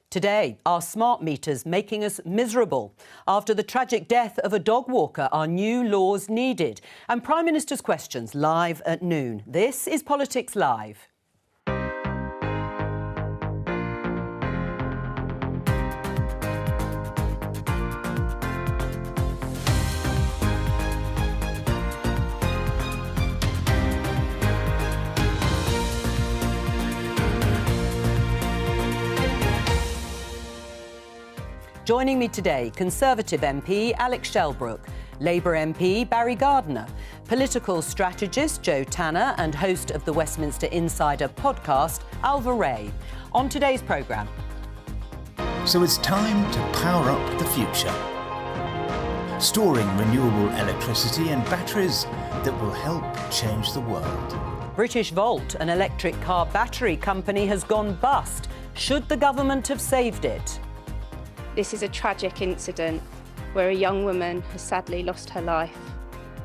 Today, are smart meters making us miserable? After the tragic death of a dog walker, are new laws needed? And Prime Minister's questions live at noon. This is Politics Live. Joining me today, Conservative MP Alex Shelbrooke, Labour MP Barry Gardiner, political strategist Joe Tanner and host of the Westminster Insider podcast, Alva Ray. On today's programme. So it's time to power up the future. Storing renewable electricity and batteries that will help change the world. British Volt, an electric car battery company, has gone bust. Should the government have saved it? This is a tragic incident where a young woman has sadly lost her life,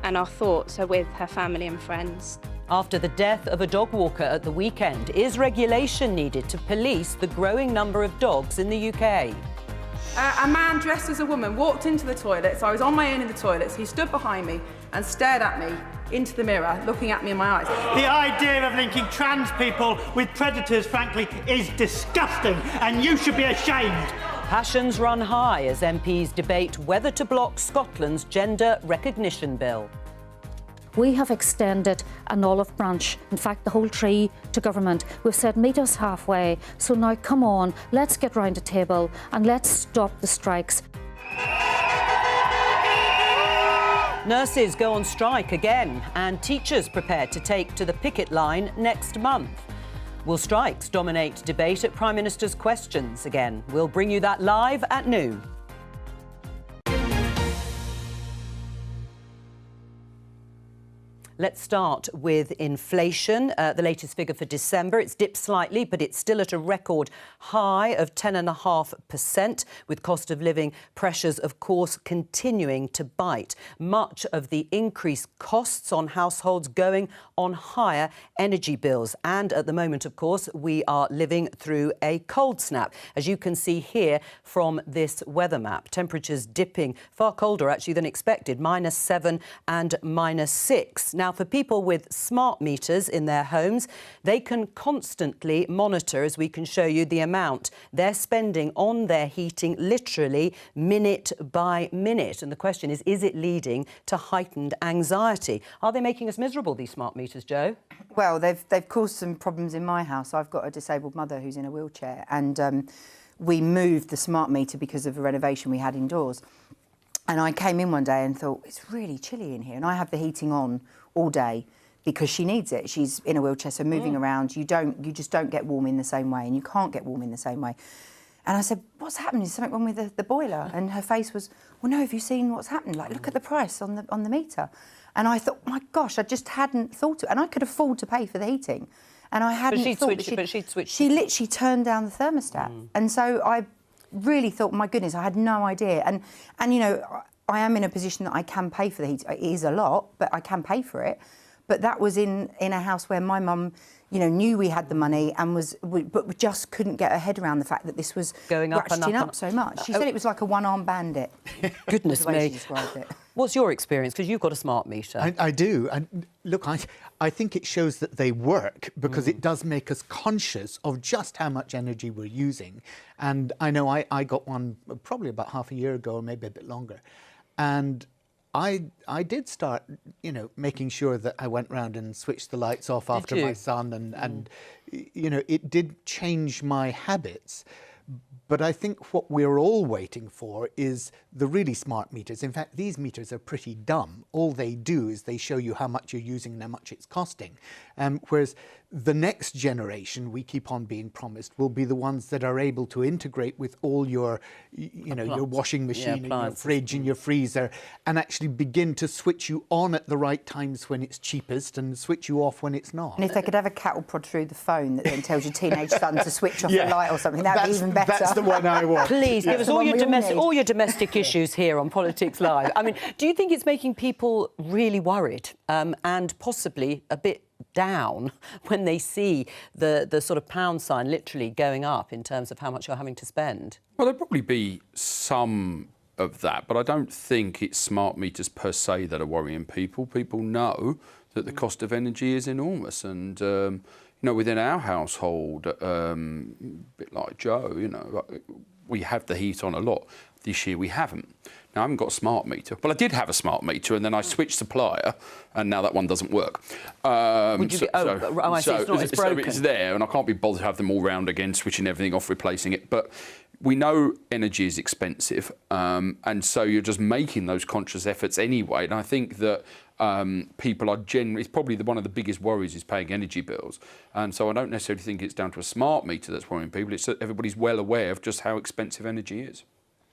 and our thoughts are with her family and friends. After the death of a dog walker at the weekend, is regulation needed to police the growing number of dogs in the UK? A man dressed as a woman walked into the toilets. I was on my own in the toilets. He stood behind me and stared at me into the mirror, looking at me in my eyes. The idea of linking trans people with predators, frankly, is disgusting, and you should be ashamed. Passions run high as MPs debate whether to block Scotland's gender recognition bill. We have extended an olive branch, in fact the whole tree, to government. We've said meet us halfway, so now come on, let's get round the table and let's stop the strikes. Nurses go on strike again and teachers prepared to take to the picket line next month. Will strikes dominate debate at Prime Minister's questions again? We'll bring you that live at noon. Let's start with inflation. The latest figure for December, it's dipped slightly, but it's still at a record high of 10.5%, with cost of living pressures, of course, continuing to bite. Much of the increased costs on households going on higher energy bills. And at the moment, of course, we are living through a cold snap, as you can see here from this weather map. Temperatures dipping far colder, actually, than expected, -7 and -6. Now, for people with smart meters in their homes, they can constantly monitor, as we can show you, the amount they're spending on their heating, literally minute by minute. And the question is it leading to heightened anxiety? Are they making us miserable, these smart meters, Joe? Well, they've caused some problems in my house. I've got a disabled mother who's in a wheelchair, and we moved the smart meter because of a renovation we had indoors. And I came in one day and thought, it's really chilly in here. And I have the heating on all day because she needs it. She's in a wheelchair, so moving around, you just don't get warm in the same way, and you can't get warm in the same way. And I said, what's happening? Is something wrong with the boiler? And her face was, well, no, have you seen what's happened? Like, look at the price on the meter. And I thought, my gosh, I just hadn't thought of it. And I could afford to pay for the heating. And I hadn't thought that she'd switched. She literally turned down the thermostat. And so I really thought, my goodness, I had no idea. And you know, I am in a position that I can pay for the heat. It is a lot, but I can pay for it. But that was in a house where my mum, you know, knew we had the money and but we just couldn't get her head around the fact that this was going up and up so much. She said it was like a one-armed bandit. Goodness the way me. She described it. What's your experience? Because you've got a smart meter. I do. And look, I think it shows that they work because it does make us conscious of just how much energy we're using. And I know I got one probably about half a year ago, or maybe a bit longer. And I did start, you know, making sure that I went round and switched the lights off after my son, and you know, it did change my habits. But I think what we're all waiting for is the really smart meters. In fact, these meters are pretty dumb. All they do is they show you how much you're using and how much it's costing. Whereas the next generation, we keep on being promised, will be the ones that are able to integrate with all your, you know, your washing machine and your fridge and your freezer, and actually begin to switch you on at the right times when it's cheapest and switch you off when it's not. And if they could have a cattle prod through the phone that then tells your teenage son to switch off the light or something, that would be even better. That's the one I want. Please, give us all your domestic issues here on Politics Live. I mean, do you think it's making people really worried and possibly a bit down when they see the sort of pound sign literally going up in terms of how much you're having to spend? Well, there'll probably be some of that, but I don't think it's smart meters per se that are worrying people. People know that the cost of energy is enormous, and you know, within our household, a bit like Joe, you know, we have the heat on a lot. This year we haven't. Now, I haven't got a smart meter. Well, I did have a smart meter, and then I switched supplier, and now that one doesn't work. I see, it's broken. It's there, and I can't be bothered to have them all round again, switching everything off, replacing it. But we know energy is expensive, and so you're just making those conscious efforts anyway. And I think that people are generally, it's probably one of the biggest worries is paying energy bills. And so I don't necessarily think it's down to a smart meter that's worrying people. It's that everybody's well aware of just how expensive energy is.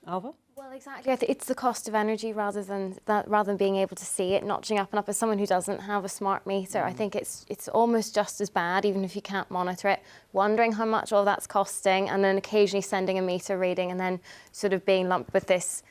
Alva? Well, exactly. It's the cost of energy rather than being able to see it notching up and up. As someone who doesn't have a smart meter, I think it's almost just as bad, even if you can't monitor it, wondering how much all that's costing, and then occasionally sending a meter reading and then sort of being lumped with this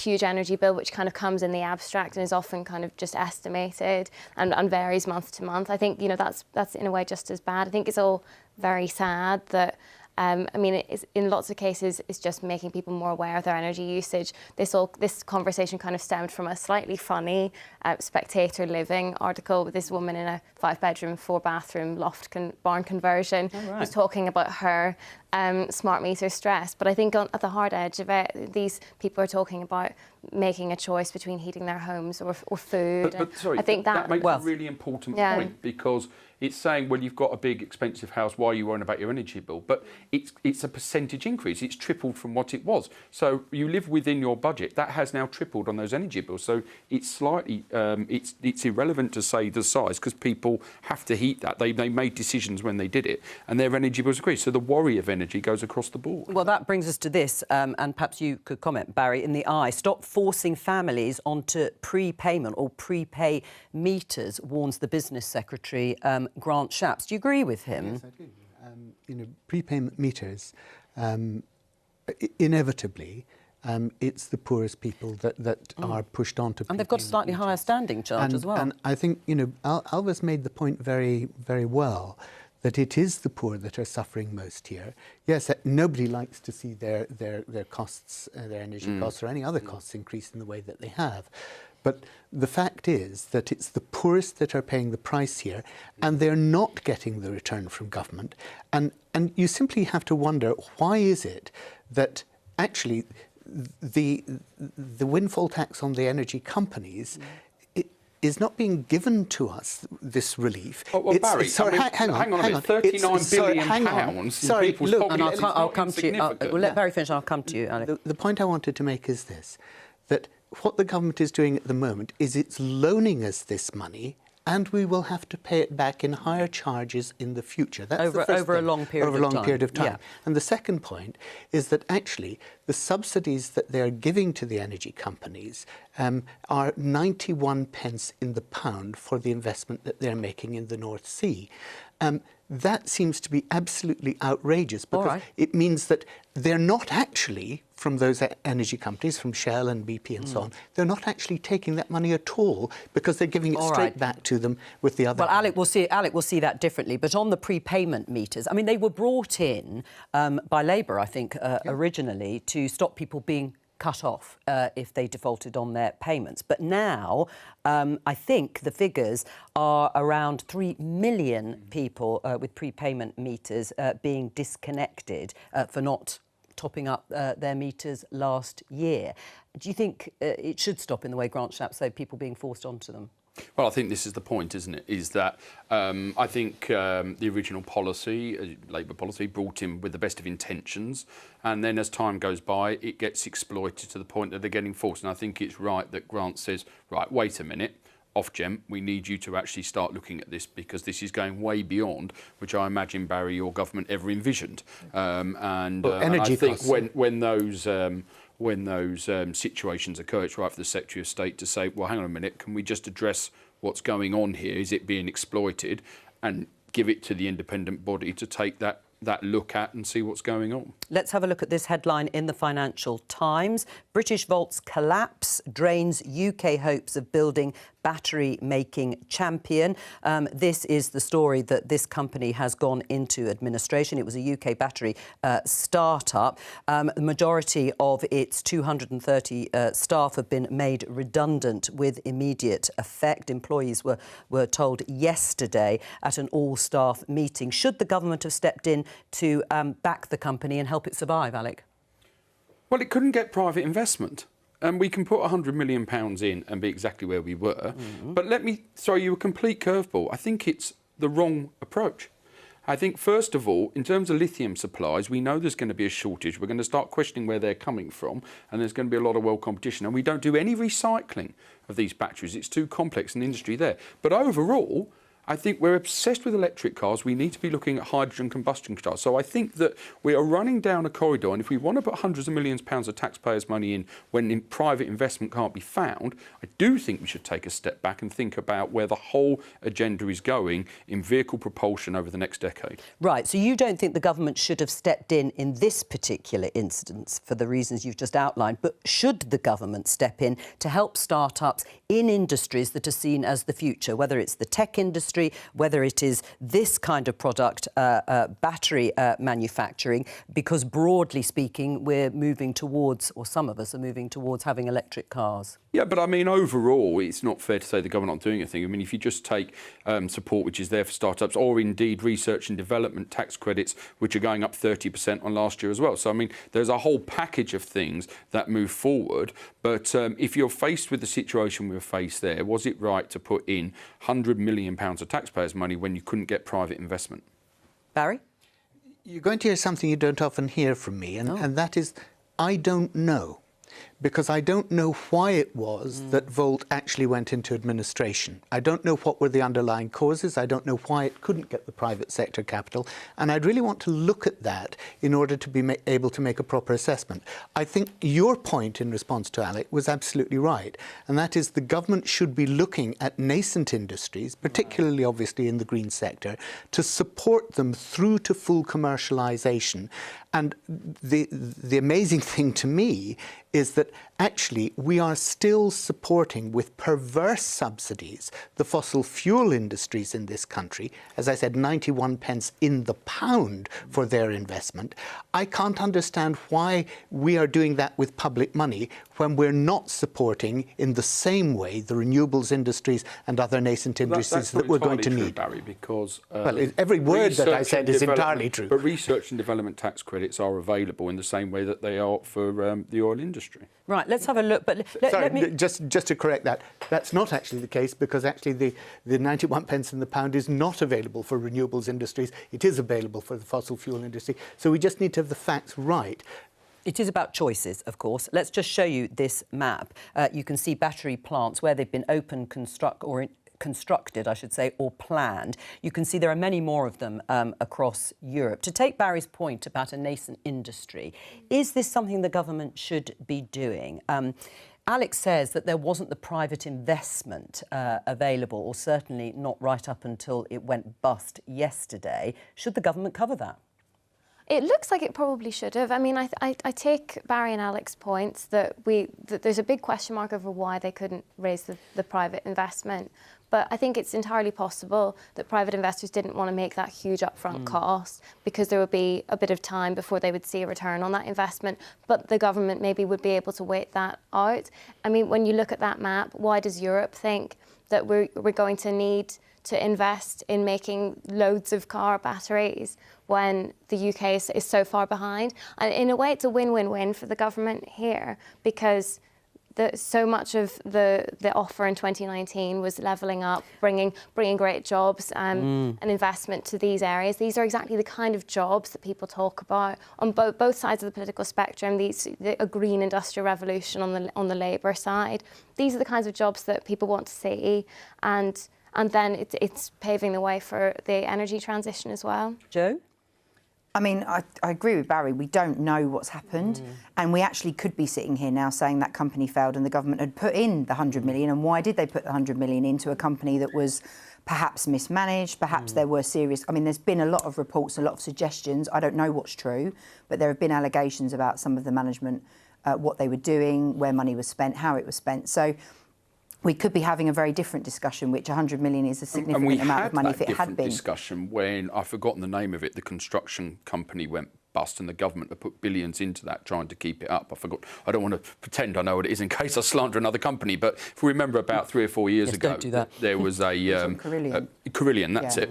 huge energy bill, which kind of comes in the abstract and is often kind of just estimated and varies month to month. I think, you know, that's in a way just as bad. I think it's all very sad that I mean, in lots of cases, it's just making people more aware of their energy usage. This conversation kind of stemmed from a slightly funny Spectator Living article with this woman in a 5-bedroom, 4-bathroom loft barn conversion who's talking about her smart meter stress. But I think at the hard edge of it, these people are talking about making a choice between heating their homes or food. But sorry, I think that makes a really important point, because it's saying, well, you've got a big expensive house, why are you worrying about your energy bill? But it's a percentage increase. It's tripled from what it was. So you live within your budget. That has now tripled on those energy bills. So it's slightly, it's irrelevant to say the size, because people have to heat that. They made decisions when they did it, and their energy bills increased. So the worry of energy goes across the board. Well, that brings us to this, and perhaps you could comment, Barry, in the eye. Stop forcing families onto prepayment or prepay meters, warns the business secretary, Grant Shapps. Do you agree with him? Yes, I do. You know, prepayment meters, inevitably, it's the poorest people that are pushed onto. And they've got a slightly higher standing charge as well. And I think, you know, Alva's made the point very, very well, that it is the poor that are suffering most here. Yes, nobody likes to see their costs, their energy costs or any other costs increase in the way that they have. But the fact is that it's the poorest that are paying the price here, and they're not getting the return from government. And you simply have to wonder, why is it that actually the windfall tax on the energy companies is not being given to us, this relief. Well, Barry, hang on a minute, £39 billion pounds. Sorry, look, and I'll come to you. We'll let Barry finish, I'll come to you, Alex. The point I wanted to make is this, that what the government is doing at the moment is it's loaning us this money, and we will have to pay it back in higher charges in the future. That's over a long period of time. Yeah. And the second point is that actually the subsidies that they're giving to the energy companies are 91 pence in the pound for the investment that they're making in the North Sea. That seems to be absolutely outrageous, because it means that they're not actually, from those energy companies, from Shell and BP and so on, they're not actually taking that money at all, because they're giving it straight back to them with the other. Well, Alec will see that differently. But on the prepayment meters, I mean, they were brought in by Labour, I think, originally, to stop people being cut off if they defaulted on their payments. But now, I think the figures are around 3 million people with prepayment meters being disconnected for not topping up their meters last year. Do you think it should stop in the way Grant Shapps said, people being forced onto them? Well, I think this is the point, isn't it? Is that I think the original policy, Labour policy, brought in with the best of intentions, and then as time goes by, it gets exploited to the point that they're getting forced. And I think it's right that Grant says, right, wait a minute, Ofgem, we need you to actually start looking at this, because this is going way beyond which I imagine, Barry, your government ever envisioned. And I think when those situations occur, it's right for the Secretary of State to say, well, hang on a minute, can we just address what's going on here? Is it being exploited? And give it to the independent body to take that that look at and see what's going on. Let's have a look at this headline in the Financial Times. British Volt's collapse drains UK hopes of building battery-making champion. This is the story that this company has gone into administration. It was a UK battery start-up. The majority of its 230 staff have been made redundant with immediate effect. Employees were told yesterday at an all-staff meeting. Should the government have stepped in to back the company and help it survive, Alec? Well, it couldn't get private investment. And we can put £100 million in and be exactly where we were. But let me throw you a complete curveball. I think it's the wrong approach. I think, first of all, in terms of lithium supplies, we know there's going to be a shortage. We're going to start questioning where they're coming from, and there's going to be a lot of world competition. And we don't do any recycling of these batteries. It's too complex an industry there. But overall, I think we're obsessed with electric cars. We need to be looking at hydrogen combustion cars. So I think that we are running down a corridor, and if we want to put hundreds of millions of pounds of taxpayers' money in when private investment can't be found, I do think we should take a step back and think about where the whole agenda is going in vehicle propulsion over the next decade. Right, so you don't think the government should have stepped in this particular instance for the reasons you've just outlined, but should the government step in to help start-ups in industries that are seen as the future, whether it's the tech industry, whether it is this kind of product, battery manufacturing, because broadly speaking, we're moving towards, or some of us are moving towards having electric cars? Yeah, but I mean, overall, it's not fair to say the government aren't doing anything. I mean, if you just take support which is there for startups, or indeed research and development tax credits, which are going up 30% on last year as well. So, I mean, there's a whole package of things that move forward. But if you're faced with the situation we were faced there, was it right to put in £100 million of taxpayers' money when you couldn't get private investment? Barry? You're going to hear something you don't often hear from me, and that is, I don't know. Because I don't know why it was that Volt actually went into administration. I don't know what were the underlying causes. I don't know why it couldn't get the private sector capital. And I'd really want to look at that in order to be able to make a proper assessment. I think your point in response to Alec was absolutely right. And that is the government should be looking at nascent industries, particularly obviously in the green sector, to support them through to full commercialisation. And the amazing thing to me is that actually we are still supporting with perverse subsidies the fossil fuel industries in this country. As I said, 91 pence in the pound for their investment. I can't understand why we are doing that with public money when we're not supporting in the same way the renewables industries and other nascent industries that we're going to need. Barry, because well, every word that I said is entirely true. But research and development tax credits are available in the same way that they are for the oil industry. Right, let's have a look. But let me... just to correct that, that's not actually the case, because actually the 91 pence in the pound is not available for renewables industries. It is available for the fossil fuel industry. So we just need to have the facts right. It is about choices, of course. Let's just show you this map. You can see battery plants where they've been constructed, I should say, or planned. You can see there are many more of them across Europe. To take Barry's point about a nascent industry, is this something the government should be doing? Alex says that there wasn't the private investment available, or certainly not right up until it went bust yesterday. Should the government cover that? It looks like it probably should have. I mean, I take Barry and Alex's points that there's a big question mark over why they couldn't raise the private investment. But I think it's entirely possible that private investors didn't want to make that huge upfront cost because there would be a bit of time before they would see a return on that investment. But the government maybe would be able to wait that out. I mean, when you look at that map, why does Europe think that we're going to need to invest in making loads of car batteries when the UK is so far behind? And in a way, it's a win-win-win for the government here, because so much of the offer in 2019 was levelling up, bringing great jobs and investment to these areas. These are exactly the kind of jobs that people talk about on both sides of the political spectrum. A green industrial revolution on the Labour side. These are the kinds of jobs that people want to see, and then it's paving the way for the energy transition as well. Jo? I mean, I agree with Barry. We don't know what's happened. And we actually could be sitting here now saying that company failed and the government had put in the 100 million. And why did they put the 100 million into a company that was perhaps mismanaged, perhaps there were serious... I mean, there's been a lot of reports, a lot of suggestions. I don't know what's true, but there have been allegations about some of the management, what they were doing, where money was spent, how it was spent. So we could be having a very different discussion, which 100 million is a significant amount of money if it had been. Discussion when, I've forgotten the name of it, the construction company went bust and the government have put billions into that trying to keep it up. I don't want to pretend I know what it is in case I slander another company, but if we remember about 3 or 4 years ago, there was a... Carillion, that's it.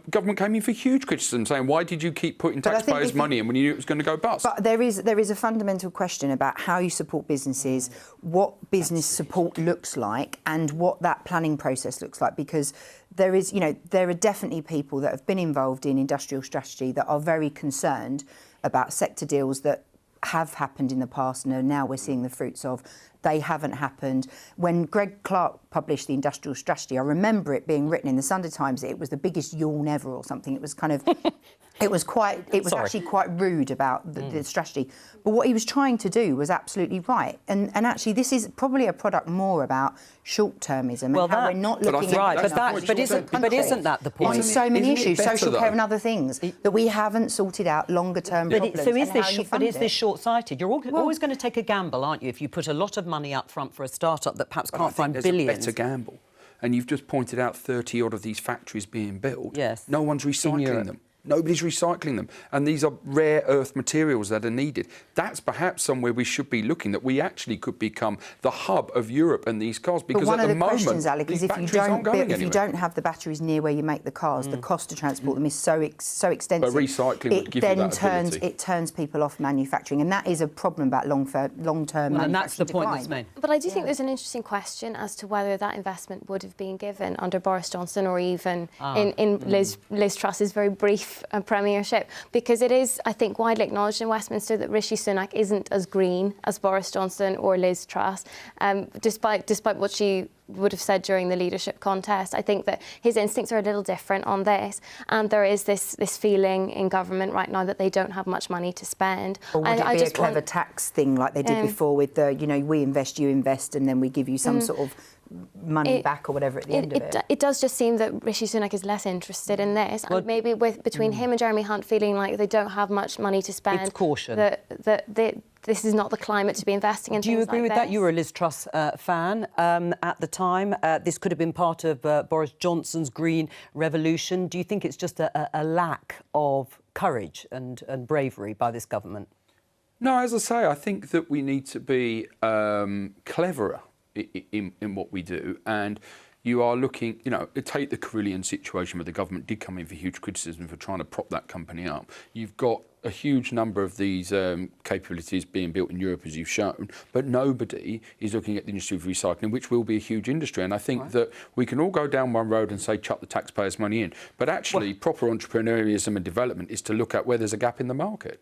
Government came in for huge criticism saying, why did you keep putting taxpayers' money in when you knew it was going to go bust? But there is a fundamental question about how you support businesses, what business support looks like and what that planning process looks like, because there are definitely people that have been involved in industrial strategy that are very concerned about sector deals that have happened in the past and now we're seeing the fruits of. They haven't happened. When Greg Clark published the industrial strategy, I remember it being written in the Sunday Times that it was the biggest yawn ever or something. It was kind of... It was actually quite rude about the strategy. But what he was trying to do was absolutely right. And actually, this is probably a product more about short-termism and how we're not looking at... But isn't that the point? On so many issues, social care and other things, that we haven't sorted out longer-term problems. So is this short-sighted? You're always going to take a gamble, aren't you, if you put a lot of money up front for a start-up that perhaps can't find billions? There's a better gamble. And you've just pointed out 30-odd of these factories being built. Yes. No one's recycling them. Nobody's recycling them. And these are rare earth materials that are needed. That's perhaps somewhere we should be looking, that we actually could become the hub of Europe and these cars. Because but at the moment, questions, Alec, is if you don't have the batteries near where you make the cars, the cost to transport them is so extensive. But recycling would give you that ability. It turns people off manufacturing, and that is a problem about long-term manufacturing and that's the point decline. that's made. But I do think there's an interesting question as to whether that investment would have been given under Boris Johnson or even in Liz Truss's very brief premiership. Because it is, I think, widely acknowledged in Westminster that Rishi Sunak isn't as green as Boris Johnson or Liz Truss, despite what she would have said during the leadership contest. I think that his instincts are a little different on this, and there is this feeling in government right now that they don't have much money to spend. Or would it be a clever tax thing like they did before with the, we invest, you invest, and then we give you some sort of money back or whatever at the end of it? It does just seem that Rishi Sunak is less interested in this, and maybe between him and Jeremy Hunt feeling like they don't have much money to spend. It's caution. This is not the climate to be investing in. Do you agree with that? You were a Liz Truss fan at the time. This could have been part of Boris Johnson's green revolution. Do you think it's just a lack of courage and bravery by this government? No, as I say, I think that we need to be cleverer in what we do. And you are looking, take the Carillion situation where the government did come in for huge criticism for trying to prop that company up. You've got a huge number of these capabilities being built in Europe, as you've shown, but nobody is looking at the industry of recycling, which will be a huge industry. And I think that we can all go down one road and say, chuck the taxpayers' money in. But actually, proper entrepreneurialism and development is to look at where there's a gap in the market.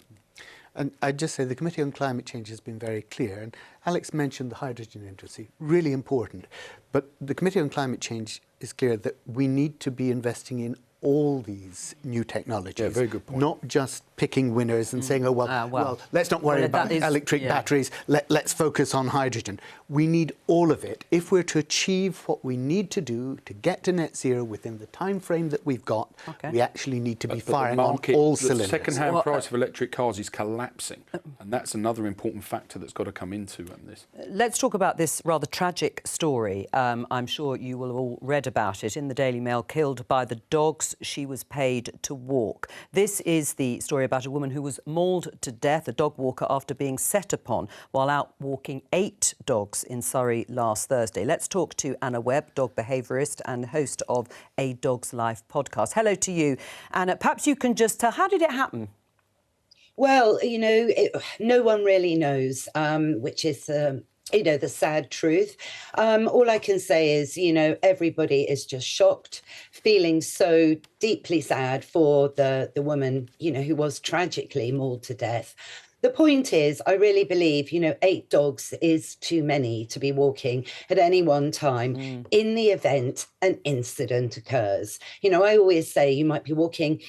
And I'd just say the Committee on Climate Change has been very clear. And Alex mentioned the hydrogen industry, really important. But the Committee on Climate Change is clear that we need to be investing in all these new technologies. Yeah, very good point. Not just picking winners and saying, well, let's not worry about electric batteries, let's focus on hydrogen. We need all of it if we're to achieve what we need to do to get to net zero within the time frame that we've got. We actually need to be firing on all cylinders. The second-hand price of electric cars is collapsing, and that's another important factor that's got to come into this. Let's talk about this rather tragic story. I'm sure you will have all read about it in the Daily Mail. Killed by the dogs she was paid to walk. This is the story about a woman who was mauled to death, a dog walker, after being set upon while out walking 8 dogs in Surrey last Thursday. Let's talk to Anna Webb, dog behaviourist and host of A Dog's Life podcast. Hello to you. Anna, perhaps you can just tell, how did it happen? Well, no one really knows, which is... the sad truth. All I can say is, everybody is just shocked, feeling so deeply sad for the woman, who was tragically mauled to death. The point is, I really believe, 8 dogs is too many to be walking at any one time in the event an incident occurs. I always say you might be walking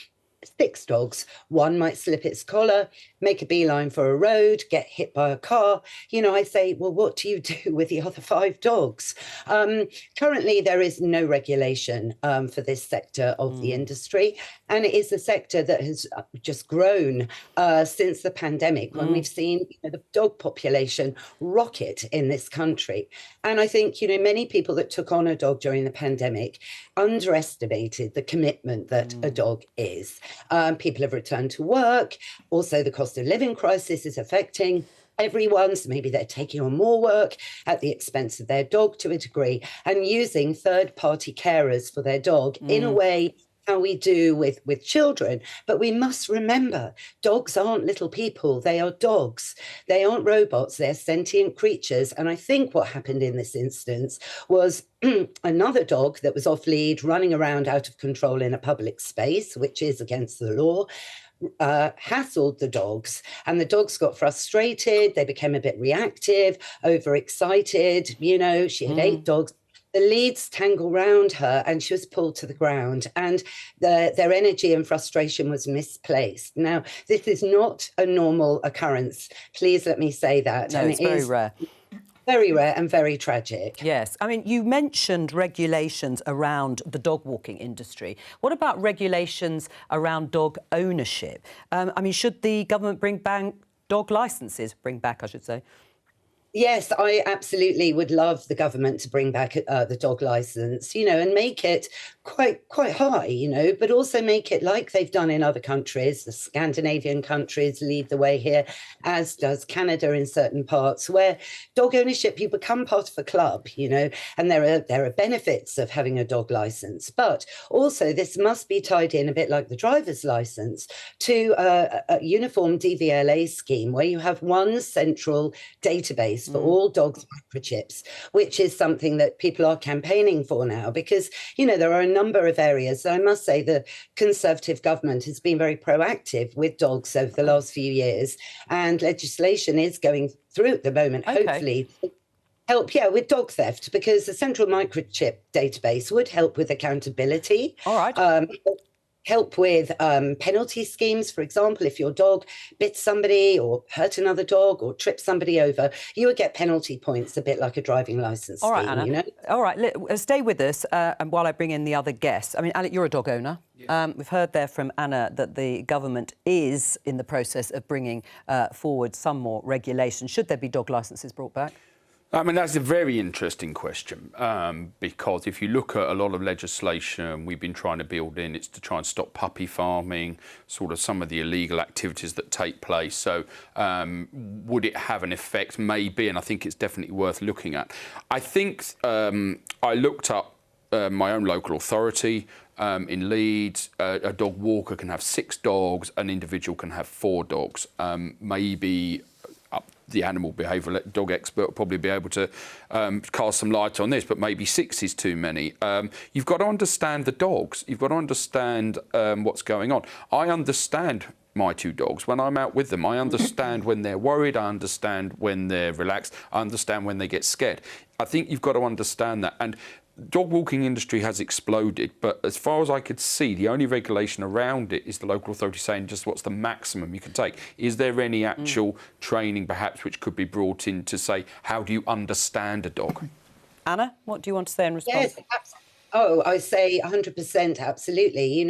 6 dogs. One might slip its collar, make a beeline for a road, get hit by a car. You know, I say, well, what do you do with the other 5 dogs? Currently, there is no regulation for this sector of the industry. And it is a sector that has just grown since the pandemic, when we've seen the dog population rocket in this country. And I think, many people that took on a dog during the pandemic underestimated the commitment that a dog is. People have returned to work. Also, the cost of living crisis is affecting everyone, so maybe they're taking on more work at the expense of their dog to a degree, and using third-party carers for their dog in a way how we do with children. But we must remember, dogs aren't little people. They are dogs. They aren't robots. They're sentient creatures. And I think what happened in this instance was another dog that was off lead, running around out of control in a public space, which is against the law, hassled the dogs, and the dogs got frustrated. They became a bit reactive, overexcited. She had 8 dogs. The leads tangled round her and she was pulled to the ground, and their energy and frustration was misplaced. Now, this is not a normal occurrence. Please let me say that. No, it's very rare. Very rare and very tragic. Yes. I mean, you mentioned regulations around the dog walking industry. What about regulations around dog ownership? Should the government bring back dog licences? Bring back, I should say. Yes, I absolutely would love the government to bring back the dog licence, and make it quite high, but also make it like they've done in other countries. The Scandinavian countries lead the way here, as does Canada in certain parts, where dog ownership, you become part of a club, and there are benefits of having a dog licence. But also this must be tied in a bit like the driver's licence to a uniform DVLA scheme where you have one central database for all dogs' microchips, which is something that people are campaigning for now, because, there are a number of areas. I must say the Conservative government has been very proactive with dogs over the last few years, and legislation is going through at the moment, hopefully, help, with dog theft, because the central microchip database would help with accountability. All right. Help with penalty schemes. For example, if your dog bit somebody or hurt another dog or tripped somebody over, you would get penalty points, a bit like a driving licence scheme. All right, Anna. All right, stay with us and while I bring in the other guests. Alec, you're a dog owner. Yeah. We've heard there from Anna that the government is in the process of bringing forward some more regulation. Should there be dog licences brought back? That's a very interesting question, because if you look at a lot of legislation we've been trying to build in, it's to try and stop puppy farming, sort of some of the illegal activities that take place. So would it have an effect? Maybe, and I think it's definitely worth looking at. I think I looked up my own local authority. In Leeds, a dog walker can have 6 dogs, an individual can have 4 dogs. Maybe the animal behaviour dog expert will probably be able to cast some light on this, but maybe 6 is too many. You've got to understand the dogs. You've got to understand what's going on. I understand my 2 dogs when I'm out with them. I understand when they're worried. I understand when they're relaxed. I understand when they get scared. I think you've got to understand that. And dog walking industry has exploded, but as far as I could see, the only regulation around it is the local authority saying just what's the maximum you can take. Is there any actual training, perhaps, which could be brought in to say, how do you understand a dog? Anna, what do you want to say in response? Yes, absolutely. Oh, I say 100%, absolutely.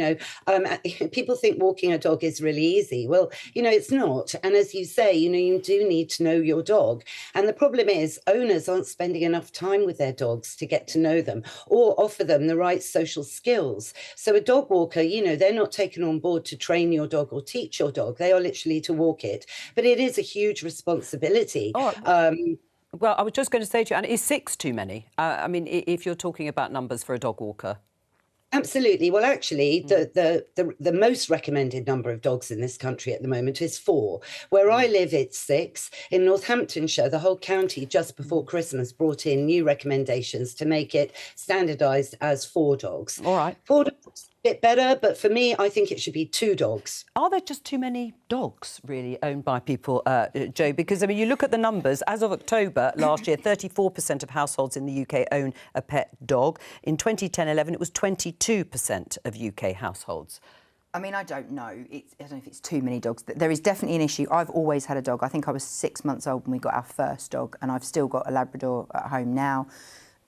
People think walking a dog is really easy. Well, it's not. And as you say, you do need to know your dog. And the problem is owners aren't spending enough time with their dogs to get to know them or offer them the right social skills. So a dog walker, they're not taken on board to train your dog or teach your dog. They are literally to walk it. But it is a huge responsibility. Well, I was just going to say to you, and is 6 too many? If you're talking about numbers for a dog walker. Absolutely. Well, actually, the most recommended number of dogs in this country at the moment is 4. Where I live, it's 6. In Northamptonshire, the whole county just before Christmas brought in new recommendations to make it standardised as 4 dogs. All right. 4 dogs. Bit better, but for me, I think it should be 2 dogs. Are there just too many dogs really owned by people, Jo? Because, you look at the numbers. As of October last year, 34% of households in the UK own a pet dog. In 2010-11, it was 22% of UK households. I mean, I don't know. I don't know if it's too many dogs. There is definitely an issue. I've always had a dog. I think I was 6 months old when we got our first dog, and I've still got a Labrador at home now.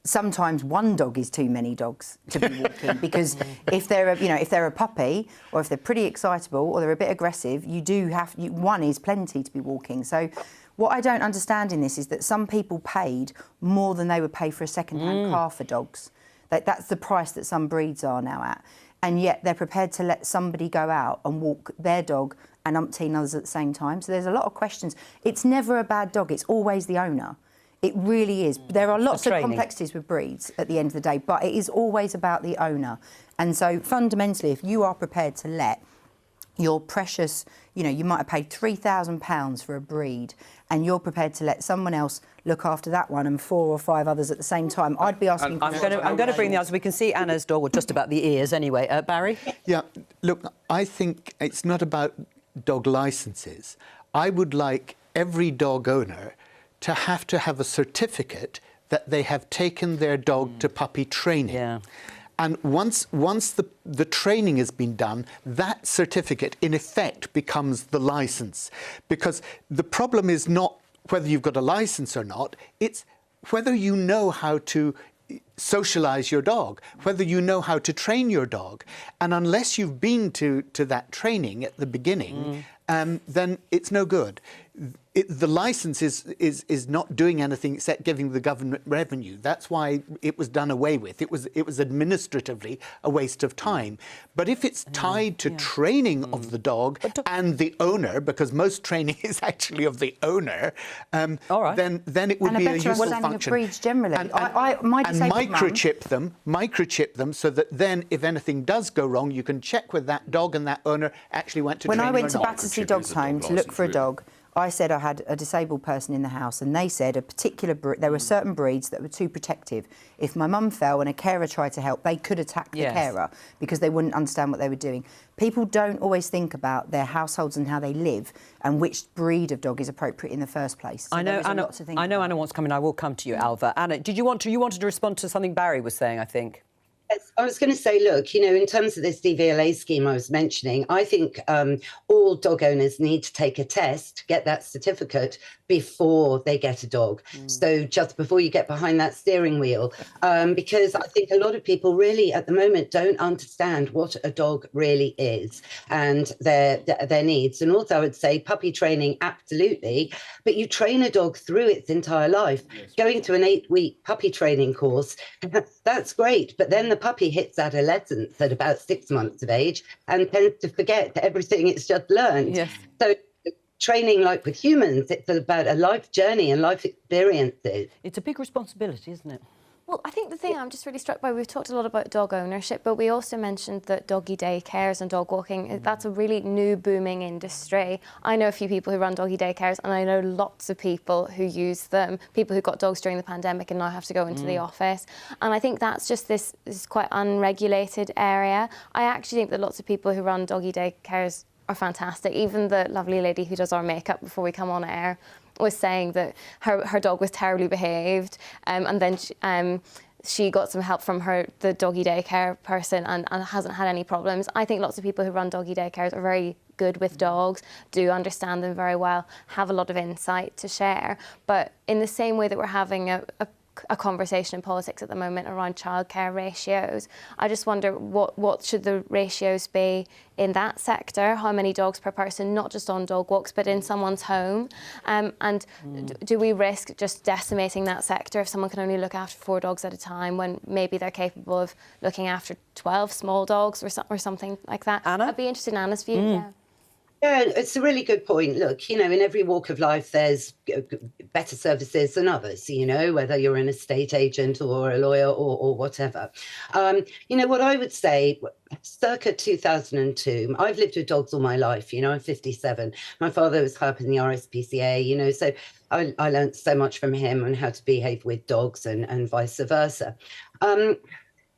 Sometimes one dog is too many dogs to be walking because if they're a puppy or if they're pretty excitable or they're a bit aggressive, one is plenty to be walking. So what I don't understand in this is that some people paid more than they would pay for a second-hand car for dogs. That's the price that some breeds are now at. And yet they're prepared to let somebody go out and walk their dog and umpteen others at the same time. So there's a lot of questions. It's never a bad dog. It's always the owner. It really is. There are lots of complexities with breeds at the end of the day, but it is always about the owner. And so fundamentally, if you are prepared to let your precious, you might have paid £3,000 for a breed and you're prepared to let someone else look after that one and 4 or 5 others at the same time, I'd be asking... I'm going to bring the others. We can see Anna's dog, or just about the ears anyway. Barry? Yeah, look, I think it's not about dog licences. I would like every dog owner to have a certificate that they have taken their dog to puppy training. Yeah. And once the training has been done, that certificate, in effect, becomes the licence. Because the problem is not whether you've got a licence or not, it's whether you know how to socialise your dog, whether you know how to train your dog. And unless you've been to that training at the beginning, then it's no good. The licence is not doing anything except giving the government revenue. That's why it was done away with. It was administratively a waste of time. But if it's tied to training of the dog and the owner, because most training is actually of the owner, then it would be a useful function. Of breeds generally. And microchip them so that then if anything does go wrong, you can check with that dog and that owner actually went to training or not. When I went to Battersea Dogs Home to look for a dog, I said I had a disabled person in the house, and they said there were certain breeds that were too protective. If my mum fell and a carer tried to help, they could attack the carer because they wouldn't understand what they were doing. People don't always think about their households and how they live and which breed of dog is appropriate in the first place. So I know Anna wants to come in. I will come to you, Alva. Anna, you wanted to respond to something Barry was saying, I think. Yes, I was going to say, look, in terms of this DVLA scheme I was mentioning, I think all dog owners need to take a test, get that certificate before they get a dog. So just before you get behind that steering wheel, because I think a lot of people really at the moment don't understand what a dog really is and their needs. And also I would say puppy training, absolutely, but you train a dog through its entire life. Going to an 8-week puppy training course, that's great, but then the puppy hits adolescence at about 6 months of age and tends to forget everything it's just learned. Yes. So training, like with humans, it's about a life journey and life experiences. It's a big responsibility, isn't it? Well, I think the thing I'm just really struck by, we've talked a lot about dog ownership, but we also mentioned that doggy daycares and dog walking, that's a really new booming industry. I know a few people who run doggy daycares, and I know lots of people who use them, people who got dogs during the pandemic and now have to go into the office. And I think that's just this quite unregulated area. I actually think that lots of people who run doggy daycares are fantastic. Even the lovely lady who does our makeup before we come on air was saying that her dog was terribly behaved, and then she got some help from the doggy daycare person and hasn't had any problems. I think lots of people who run doggy daycares are very good with dogs, do understand them very well, have a lot of insight to share. But in the same way that we're having a conversation in politics at the moment around childcare ratios, I just wonder what should the ratios be in that sector? How many dogs per person, not just on dog walks, but in someone's home? Do we risk just decimating that sector if someone can only look after 4 dogs at a time when maybe they're capable of looking after 12 small dogs or something like that? Anna? I'd be interested in Anna's view. Yeah. Yeah, it's a really good point. Look, in every walk of life, there's better services than others, whether you're an estate agent or a lawyer or whatever. What I would say, circa 2002, I've lived with dogs all my life, I'm 57. My father was high up in the RSPCA, so I learned so much from him on how to behave with dogs and vice versa.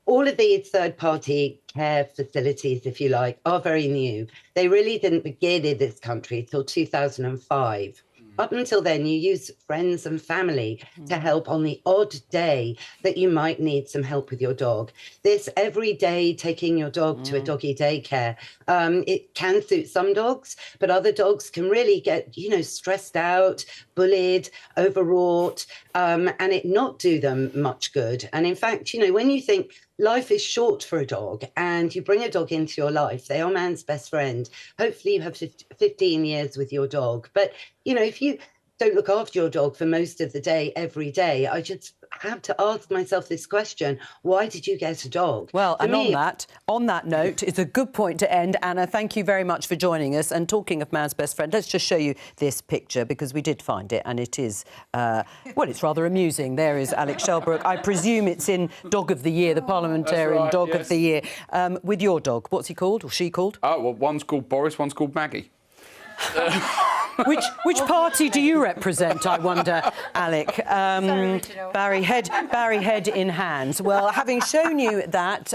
All of these third-party care facilities, if you like, are very new. They really didn't begin in this country till 2005. Up until then, you use friends and family to help on the odd day that you might need some help with your dog. This every day taking your dog to a doggy daycare, it can suit some dogs, but other dogs can really get, stressed out, bullied, overwrought, and it not do them much good. And in fact, when you think life is short for a dog and you bring a dog into your life, they are man's best friend. Hopefully you have 15 years with your dog. But, if you don't look after your dog for most of the day, every day, I just have to ask myself this question: why did you get a dog? Well, and on that note, it's a good point to end. Anna, thank you very much for joining us. And talking of man's best friend, let's just show you this picture because we did find it, and it is, it's rather amusing. There is Alex Shelbrooke. I presume it's in Dog of the Year, the parliamentarian Dog of the Year. With your dog, what's he called or she called? Oh, well, one's called Boris, one's called Maggie. Which party do you represent, I wonder, Alec? Barry Head in hand. Well, having shown you that,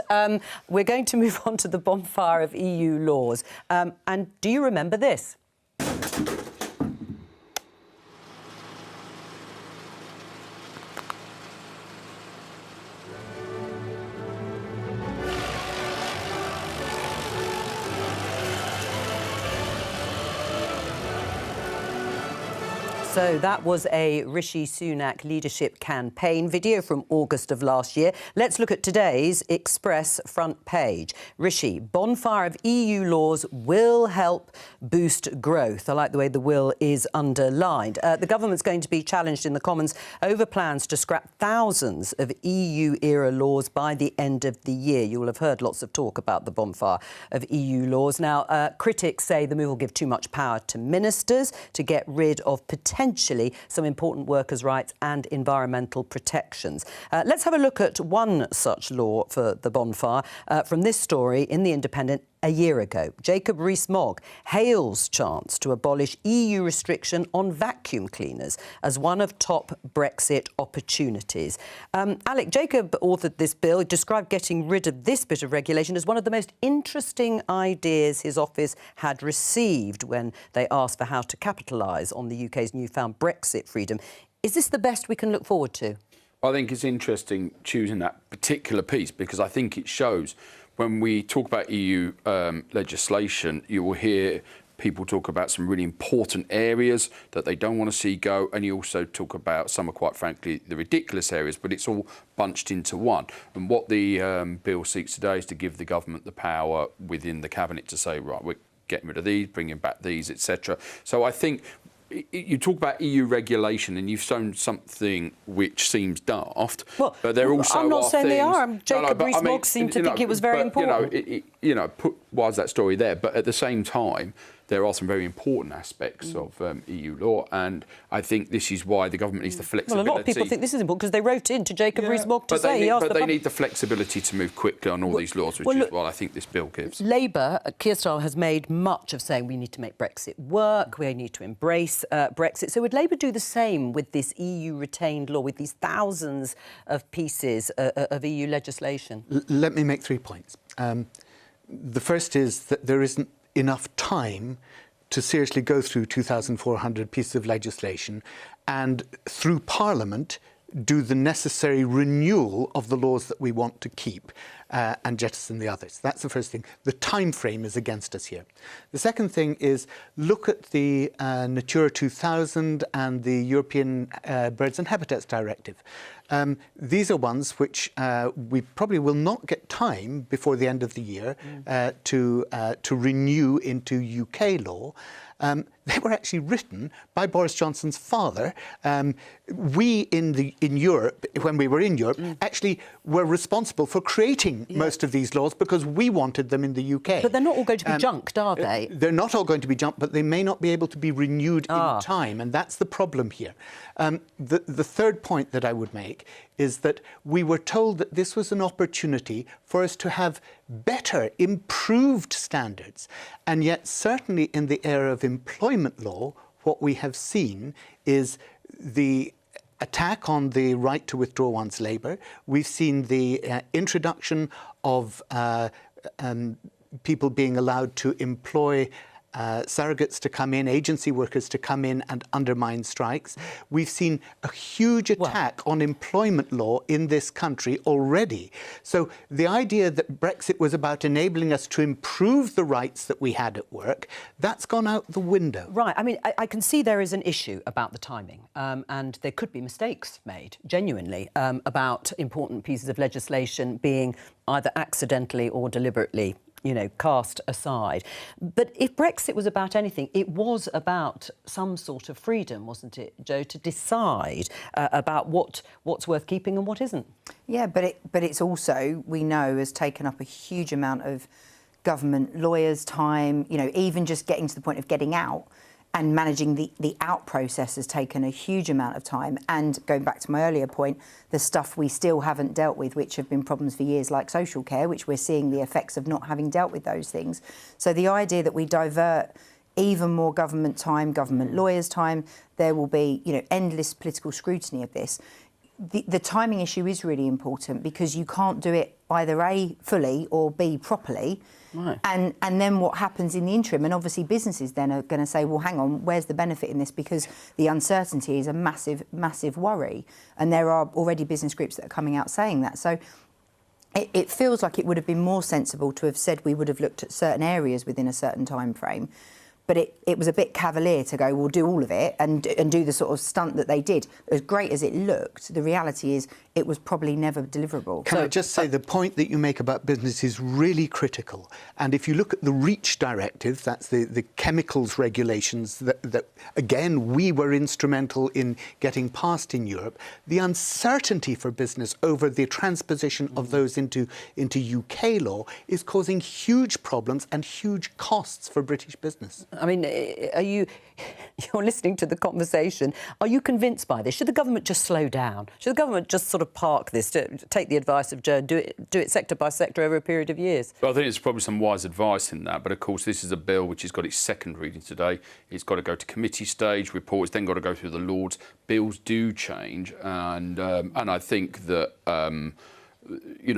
we're going to move on to the bonfire of EU laws. And do you remember this? So that was a Rishi Sunak leadership campaign video from August of last year. Let's look at today's Express front page. Rishi, bonfire of EU laws will help boost growth. I like the way the will is underlined. The government's going to be challenged in the Commons over plans to scrap thousands of EU-era laws by the end of the year. You will have heard lots of talk about the bonfire of EU laws. Now, critics say the move will give too much power to ministers to get rid of potentially some important workers' rights and environmental protections. Let's have a look at one such law for the bonfire from this story in The Independent a year ago. Jacob Rees-Mogg hails chance to abolish EU restriction on vacuum cleaners as one of top Brexit opportunities. Alec, Jacob authored this bill. He described getting rid of this bit of regulation as one of the most interesting ideas his office had received when they asked for how to capitalise on the UK's newfound Brexit freedom. Is this the best we can look forward to? I think it's interesting choosing that particular piece because I think it shows when we talk about EU legislation, you will hear people talk about some really important areas that they don't want to see go, and you also talk about some are quite frankly the ridiculous areas, but it's all bunched into one. And what the bill seeks today is to give the government the power within the cabinet to say, right, we're getting rid of these, bringing back these, etc. So I think you talk about EU regulation and you've shown something which seems daft, but there also I'm not saying things, they are. Jacob Rees-Mogg seemed to think it was very important. Why is that story there? But at the same time, there are some very important aspects of EU law, and I think this is why the government needs the flexibility. Well, a lot of people think this is important because they wrote in to Jacob Rees-Mogg to say they need the flexibility to move quickly on all these laws, which is what I think this bill gives. Labour, Keir Starmer, has made much of saying we need to make Brexit work, we need to embrace Brexit. So would Labour do the same with this EU retained law, with these thousands of pieces of EU legislation? Let me make 3 points. The first is that there isn't enough time to seriously go through 2,400 pieces of legislation and through Parliament do the necessary renewal of the laws that we want to keep and jettison the others. That's the first thing. The time frame is against us here. The second thing is look at the Natura 2000 and the European Birds and Habitats Directive. These are ones which we probably will not get time before the end of the year to renew into UK law. They were actually written by Boris Johnson's father. We in Europe, when we were in Europe, actually were responsible for creating most of these laws because we wanted them in the UK. But they're not all going to be junked, are they? They're not all going to be junked, but they may not be able to be renewed in time, and that's the problem here. The third point that I would make is that we were told that this was an opportunity for us to have better, improved standards. And yet, certainly in the area of employment law, what we have seen is the attack on the right to withdraw one's labour. We've seen the introduction of people being allowed to employ surrogates to come in, agency workers to come in and undermine strikes. We've seen a huge attack on employment law in this country already. So the idea that Brexit was about enabling us to improve the rights that we had at work, that's gone out the window. Right. I mean, I can see there is an issue about the timing, and there could be mistakes made, genuinely, about important pieces of legislation being either accidentally or deliberately, cast aside. But if Brexit was about anything, it was about some sort of freedom, wasn't it, Joe, to decide about what's worth keeping and what isn't? Yeah, but it's also, we know, has taken up a huge amount of government lawyers' time, even just getting to the point of getting out and managing the out process has taken a huge amount of time. And going back to my earlier point, the stuff we still haven't dealt with, which have been problems for years, like social care, which we're seeing the effects of not having dealt with those things. So the idea that we divert even more government time, government lawyers' time, there will be, endless political scrutiny of this. The timing issue is really important because you can't do it either A, fully, or B, properly. Right. And then what happens in the interim? And obviously businesses then are going to say, well, hang on, where's the benefit in this? Because the uncertainty is a massive, massive worry. And there are already business groups that are coming out saying that. So it feels like it would have been more sensible to have said we would have looked at certain areas within a certain time frame. But it was a bit cavalier to go, we'll do all of it and do the sort of stunt that they did. As great as it looked, the reality is it was probably never deliverable. Can I just say the point that you make about business is really critical. And if you look at the REACH directive, that's the chemicals regulations that, again, we were instrumental in getting passed in Europe, the uncertainty for business over the transposition of those into UK law is causing huge problems and huge costs for British business. I mean, you're listening to the conversation. Are you convinced by this? Should the government just slow down? Should the government just sort of park this, to take the advice of Joe, do it sector by sector over a period of years? Well, I think there's probably some wise advice in that. But, of course, this is a bill which has got its second reading today. It's got to go to committee stage, reports, then got to go through the Lords. Bills do change. And I think that...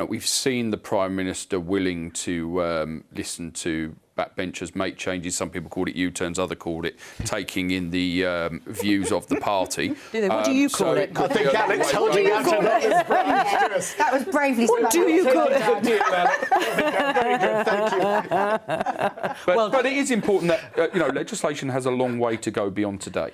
we've seen the Prime Minister willing to listen to backbenchers, make changes. Some people called it U-turns, others called it taking in the views of the party. What do you call it? I think Alex told you that was bravely. What do you call it? Very good, thank you. But it is important that legislation has a long way to go beyond today.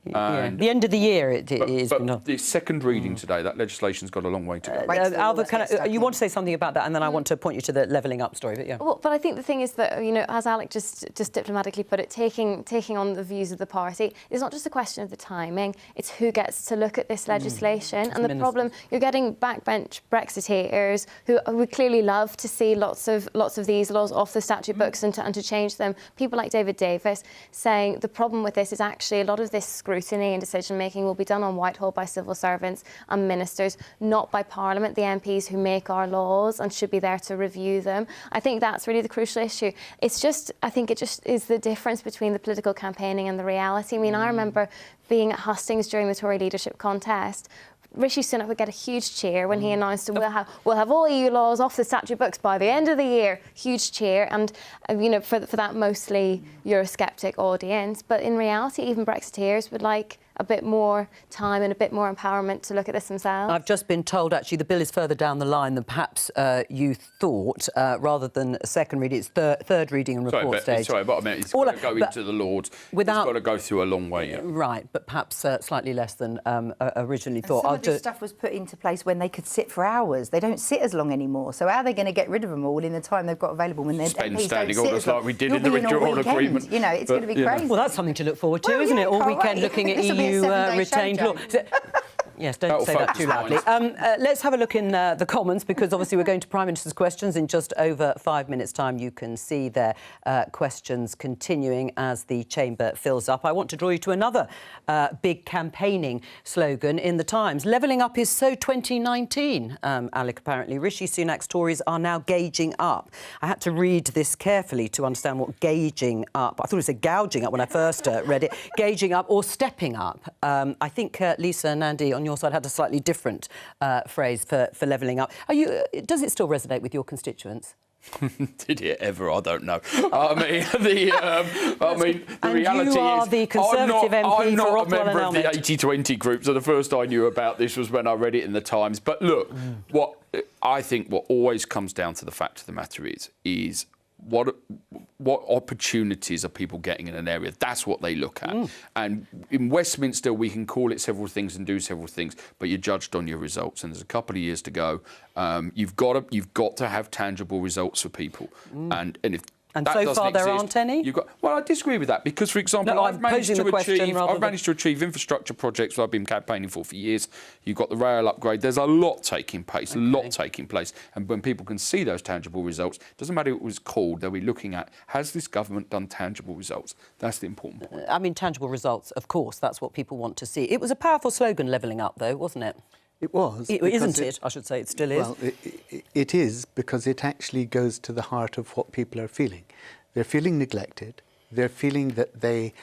The end of the year it is. But the second reading today, that legislation's got a long way to go. Alva, you want to say something about that, and then I want to point you to the levelling up story. But yeah. Well, but I think the thing is that as Alec just diplomatically put it, taking on the views of the party is not just a question of the timing; it's who gets to look at this legislation. And the problem, you're getting backbench Brexiteers who would clearly love to see lots of these laws off the statute books and to change them. People like David Davis saying the problem with this is actually a lot of this scrutiny and decision-making will be done on Whitehall by civil servants and ministers, not by Parliament, the MPs who make our laws and should be there to review them. I think that's really the crucial issue. I think it just is the difference between the political campaigning and the reality. I mean, I remember being at Hustings during the Tory leadership contest. Rishi Sunak would get a huge cheer when he announced we'll have all EU laws off the statute books by the end of the year. Huge cheer, and for that mostly Eurosceptic audience. But in reality, even Brexiteers would like a bit more time and a bit more empowerment to look at this themselves. I've just been told, actually, the bill is further down the line than perhaps you thought. Rather than a second reading, it's third reading and report stage. Sorry, but I mean, it's got to go into the Lords. It's got to go through a long way yet. Right, but perhaps slightly less than originally thought. Some of this stuff was put into place when they could sit for hours. They don't sit as long anymore. So how are they going to get rid of them all in the time they've got available when they're spend standing orders like we did in the withdrawal agreement? It's going to be crazy. Well, that's something to look forward to, isn't it? All weekend looking at EU retained law. Yes, don't say that too loudly. Let's have a look in the Commons, because obviously we're going to Prime Minister's questions in just over 5 minutes' time. You can see their questions continuing as the chamber fills up. I want to draw you to another big campaigning slogan in the Times. Levelling up is so 2019, Alec, apparently. Rishi Sunak's Tories are now gauging up. I had to read this carefully to understand what gauging up... I thought it said gouging up when I first read it. Gauging up or stepping up. I think Lisa and Andy on your side had a slightly different phrase for levelling up. Does it still resonate with your constituents? Did it ever? I don't know. I mean, the reality you are is, the Conservative MP I'm not for a Rothwell member and of the Elmet. 80-20 group, so the first I knew about this was when I read it in the Times. But look, what I think what always comes down to the fact of the matter is what opportunities are people getting in an area? That's what they look at. And in Westminster, we can call it several things and do several things, but you're judged on your results. And there's a couple of years to go. You've got to have tangible results for people. And if And that so far, doesn't there exist, aren't any? Well, I disagree with that because, for example, No, I've managed to achieve infrastructure projects that I've been campaigning for years. You've got the rail upgrade. There's a lot taking place, And when people can see those tangible results, it doesn't matter what it was called, they'll be looking at, has this government done tangible results? That's the important point. I mean, tangible results, of course, that's what people want to see. It was a powerful slogan, levelling up, though, wasn't it? It was. Isn't it? I should say it still is. Well, it is, because it actually goes to the heart of what people are feeling. They're feeling neglected. They're feeling that they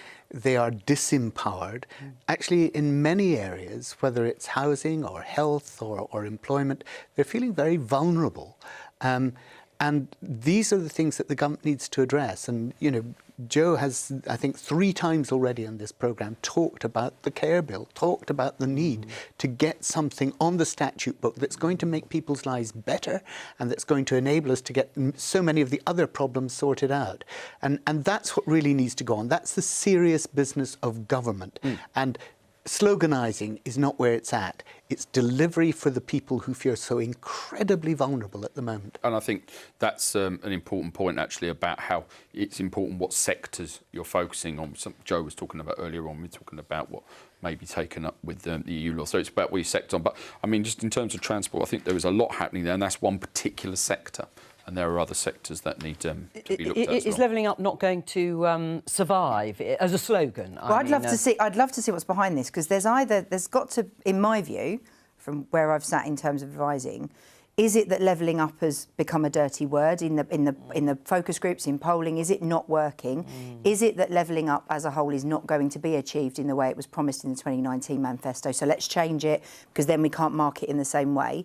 are disempowered. Actually, in many areas, whether it's housing or health or employment, they're feeling very vulnerable. And these are the things that the government needs to address. And, you know, Joe has, I think, 3 times already on this programme talked about the Care Bill, talked about the need to get something on the statute book that's going to make people's lives better and that's going to enable us to get so many of the other problems sorted out. And that's what really needs to go on. That's the serious business of government. And sloganising is not where it's at. It's delivery for the people who feel so incredibly vulnerable at the moment. And I think that's an important point, actually, about how it's important what sectors you're focusing on. Joe was talking about earlier on, we're talking about what may be taken up with the EU law. So it's about what you sector on. But, I mean, just in terms of transport, I think there is a lot happening there, and that's one particular sector. And there are other sectors that need to be looked at as well. Is levelling up not going to survive as a slogan? Well, I'd love to see what's behind this, because there's got to, in my view, from where I've sat in terms of advising, is it that levelling up has become a dirty word in the focus groups, in polling? Is it not working? Is it that levelling up as a whole is not going to be achieved in the way it was promised in the 2019 manifesto? So let's change it, because then we can't mark it in the same way.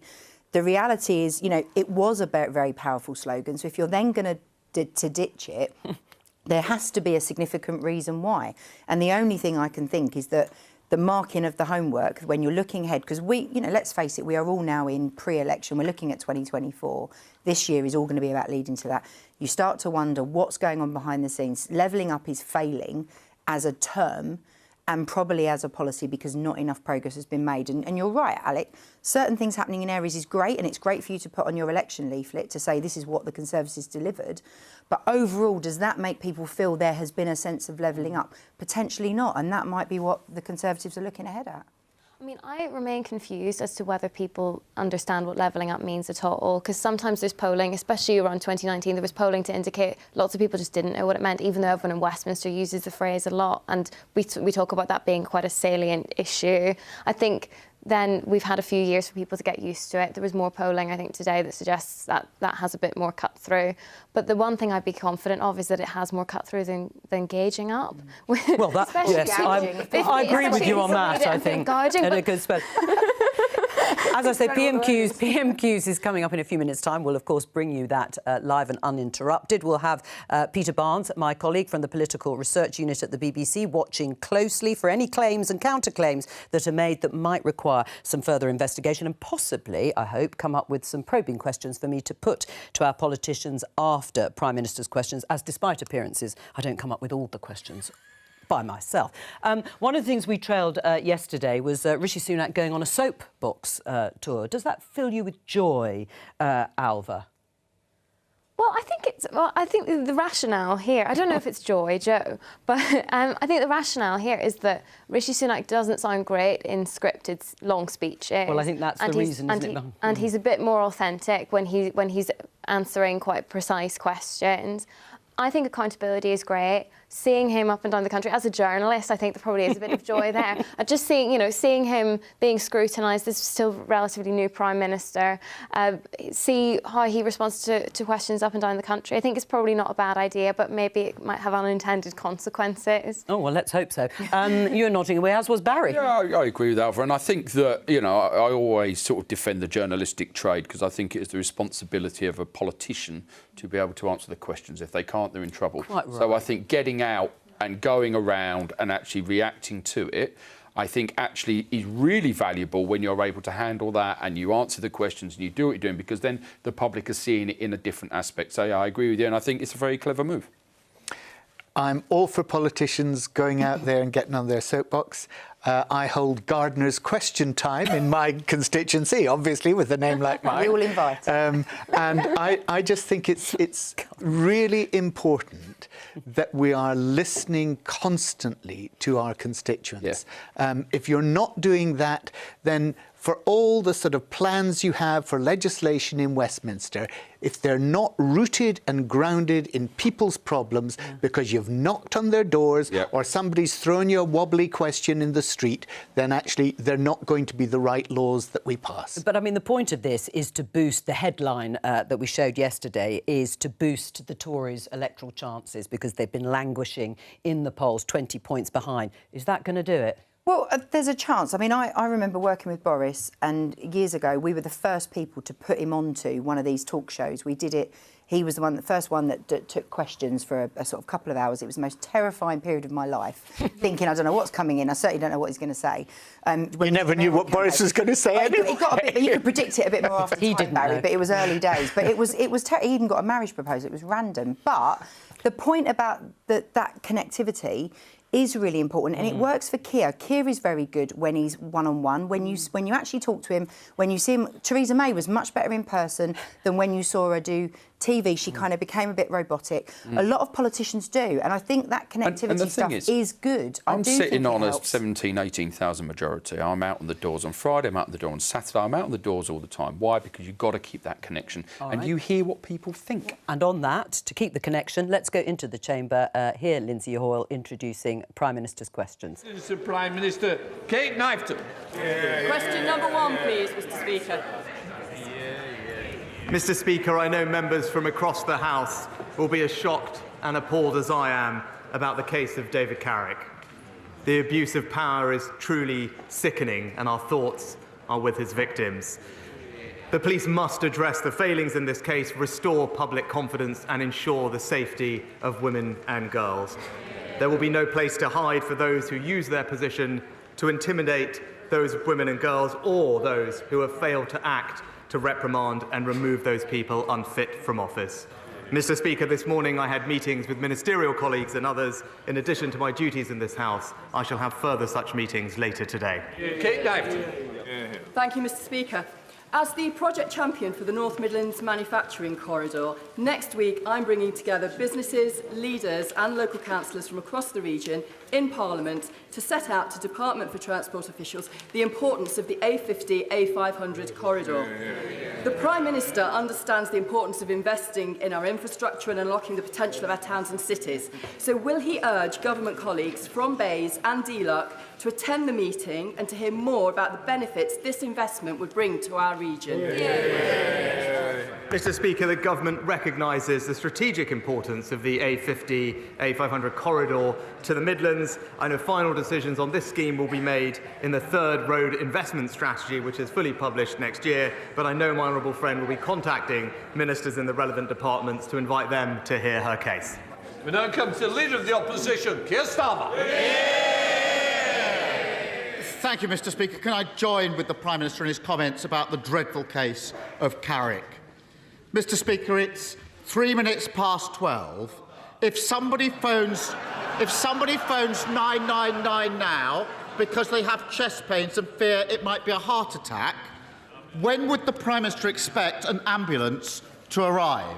The reality is, you know, it was a very powerful slogan. So if you're then going to ditch it, there has to be a significant reason why. And the only thing I can think is that the marking of the homework, when you're looking ahead, because let's face it, we are all now in pre-election. We're looking at 2024. This year is all going to be about leading to that. You start to wonder what's going on behind the scenes. Levelling up is failing as a term and probably as a policy because not enough progress has been made. And you're right, Alec, certain things happening in areas is great, and it's great for you to put on your election leaflet to say this is what the Conservatives delivered. But overall, does that make people feel there has been a sense of levelling up? Potentially not, and that might be what the Conservatives are looking ahead at. I mean, I remain confused as to whether people understand what levelling up means at all, because sometimes there's polling, especially around 2019, there was polling to indicate lots of people just didn't know what it meant, even though everyone in Westminster uses the phrase a lot, and we talk about that being quite a salient issue. I think then we've had a few years for people to get used to it. There was more polling, I think, today that suggests that that has a bit more cut through. But the one thing I'd be confident of is that it has more cut through than gauging up. Well, that, yes, I agree with you on that, I think. Gouging, a good spell. As I say, PMQs is coming up in a few minutes' time. We'll, of course, bring you that live and uninterrupted. We'll have Peter Barnes, my colleague from the Political Research Unit at the BBC, watching closely for any claims and counterclaims that are made that might require some further investigation and possibly, I hope, come up with some probing questions for me to put to our politicians after Prime Minister's questions, as despite appearances, I don't come up with all the questions by myself. One of the things we trailed yesterday was Rishi Sunak going on a soapbox tour. Does that fill you with joy, Alva? Well, I think the rationale here, I don't know if it's joy, Joe, but I think the rationale here is that Rishi Sunak doesn't sound great in scripted long speeches. Well, I think that's the reason, isn't it? And he's a bit more authentic when he's answering quite precise questions. I think accountability is great. seeing him up and down the country as a journalist, I think there probably is a bit of joy there. Just seeing him being scrutinised, this still relatively new Prime Minister, see how he responds to questions up and down the country. I think it's probably not a bad idea, but maybe it might have unintended consequences. Oh, well, let's hope so. You're nodding away, as was Barry. Yeah, I agree with Alva, and I think that, I always sort of defend the journalistic trade, because I think it is the responsibility of a politician to be able to answer the questions. If they can't, they're in trouble. Quite right. So I think getting out and going around and actually reacting to it, I think actually is really valuable when you're able to handle that and you answer the questions and you do what you're doing, because then the public are seeing it in a different aspect. So yeah, I agree with you, and I think it's a very clever move. I'm all for politicians going out there and getting on their soapbox. I hold gardener's question time in my constituency, obviously, with a name like mine. We all invite. And I just think it's really important that we are listening constantly to our constituents. Yeah. If you're not doing that, then for all the sort of plans you have for legislation in Westminster, if they're not rooted and grounded in people's problems because you've knocked on their doors or somebody's thrown you a wobbly question in the street, then actually they're not going to be the right laws that we pass. But I mean, the point of this is to boost the headline that we showed yesterday, is to boost the Tories' electoral chances, because they've been languishing in the polls, 20 points behind. Is that going to do it? Well, there's a chance. I mean, I remember working with Boris, and years ago we were the first people to put him onto one of these talk shows. We did it. He was the first one that took questions for a sort of couple of hours. It was the most terrifying period of my life, thinking, I don't know what's coming in. I certainly don't know what he's going to say. You never knew what Boris was going to say anyway. It got a bit, but you could predict it a bit more after He time, didn't Barry, know. but it was early days. But it was he even got a marriage proposal. It was random. But the point about that connectivity is really important, and it works for Keir. Keir is very good when he's one-on-one. When you actually talk to him, when you see him, Theresa May was much better in person than when you saw her do TV. She kind of became a bit robotic. A lot of politicians do, and I think that connectivity stuff is good. I'm sitting on a 17,000, 18,000 majority. I'm out on the doors on Friday, I'm out on the door on Saturday, I'm out on the doors all the time. Why? Because you've got to keep that connection, and you hear what people think. And on that, to keep the connection, let's go into the chamber. Here, Lindsay Hoyle introducing Prime Minister's questions. Mr. Prime Minister, Kate Knifton. Question number one, please, Mr. Speaker. Mr. Speaker, I know members from across the House will be as shocked and appalled as I am about the case of David Carrick. The abuse of power is truly sickening, and our thoughts are with his victims. The police must address the failings in this case, restore public confidence and ensure the safety of women and girls. There will be no place to hide for those who use their position to intimidate those women and girls, or those who have failed to act to reprimand and remove those people unfit from office. Mr. Speaker, this morning I had meetings with ministerial colleagues and others. In addition to my duties in this House, I shall have further such meetings later today. Kate Knifton. Thank you, Mr. Speaker. As the project champion for the North Midlands Manufacturing Corridor, next week I'm bringing together businesses, leaders and local councillors from across the region in Parliament to set out to Department for Transport officials the importance of the A50-A500 corridor. The Prime Minister understands the importance of investing in our infrastructure and unlocking the potential of our towns and cities. So will he urge government colleagues from Bays and DLUC to attend the meeting and to hear more about the benefits this investment would bring to our region? Mr. Speaker, the government recognises the strategic importance of the A50-A500 corridor to the Midlands. I know final decisions on this scheme will be made in the third road investment strategy, which is fully published next year, but I know my honourable friend will be contacting ministers in the relevant departments to invite them to hear her case. We now come to the Leader of the Opposition, Keir Starmer. Thank you, Mr. Speaker. Can I join with the Prime Minister in his comments about the dreadful case of Carrick? Mr. Speaker, it's 3 minutes past 12. If somebody phones 999 now because they have chest pains and fear it might be a heart attack, when would the Prime Minister expect an ambulance to arrive?